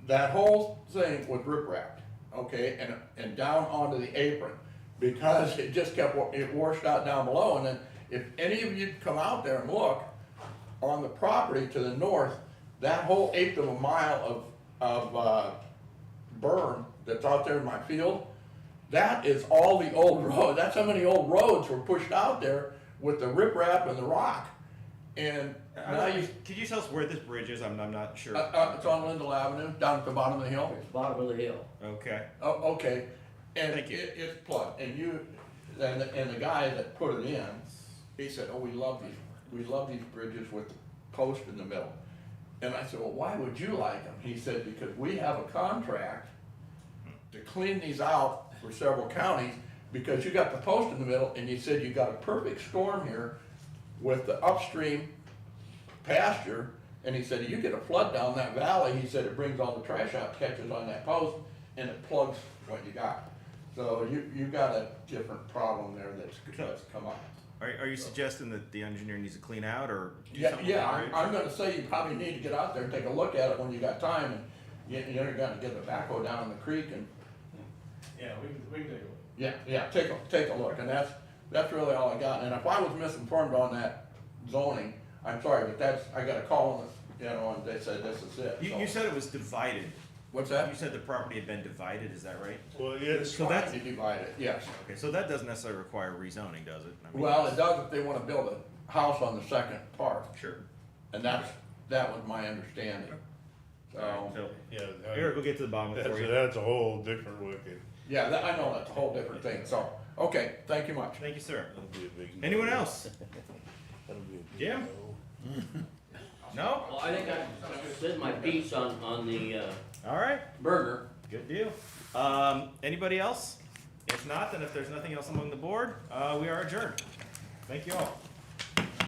Q: that whole thing was rip-wrapped, okay, and down onto the apron, because it just kept, it washed out down below. And then if any of you come out there and look, on the property to the north, that whole 1/8 of a mile of berm that's out there in my field, that is all the old road. That's how many old roads were pushed out there with the riprap and the rock. And now
A: Could you tell us where this bridge is? I'm not sure.
Q: it's on Lindell Avenue, down at the bottom of the hill.
I: It's bottom of the hill.
A: Okay.
Q: Oh, okay, and
A: Thank you.
Q: it's plugged, and the guy that put it in, he said, oh, we love these bridges with the post in the middle. And I said, well, why would you like them? He said, because we have a contract to clean these out for several counties, because you got the post in the middle, and he said, you got a perfect storm here with the upstream pasture, and he said, you get a flood down that valley, he said, it brings all the trash out, catches on that post, and it plugs what you got. So you got a different problem there that's come up.
A: Are you suggesting that the engineer needs to clean out or do
Q: Yeah,
A: something with
Q: yeah,
A: the bridge?
Q: I'm gonna say you probably need to get out there and take a look at it when you got time, and you're gonna get the backhoe down in the creek and,
O: Yeah, we can take a look.
Q: yeah, take a look, and that's really all I got. And if I was misinformed on that zoning, I'm sorry, but I got a call on this, and they said this is it.
A: You said it was divided.
Q: What's that?
A: You said the property had been divided, is that right?
B: Well, yeah,
A: So that's,
Q: Trying to divide it, yes.
A: okay, so that doesn't necessarily require rezoning, does it? I mean,
Q: Well, it does if they wanna build a house on the second part,
A: Sure.
Q: and that was my understanding. So,
A: So,
B: yeah.
A: Eric will get to the bottom of it for you.
B: That's a whole different wicket.
Q: yeah, I know that's a whole different thing, so, okay, thank you much.
A: Thank you, sir.
B: That'll be a big.
A: Anyone else?
B: That'll be a big
A: Jim?
B: no.
A: No?
I: Well, I think I said my piece on the,
A: All right,
I: burner.
A: good deal. Anybody else? If not, then if there's nothing else among the board, we are adjourned. Thank you all.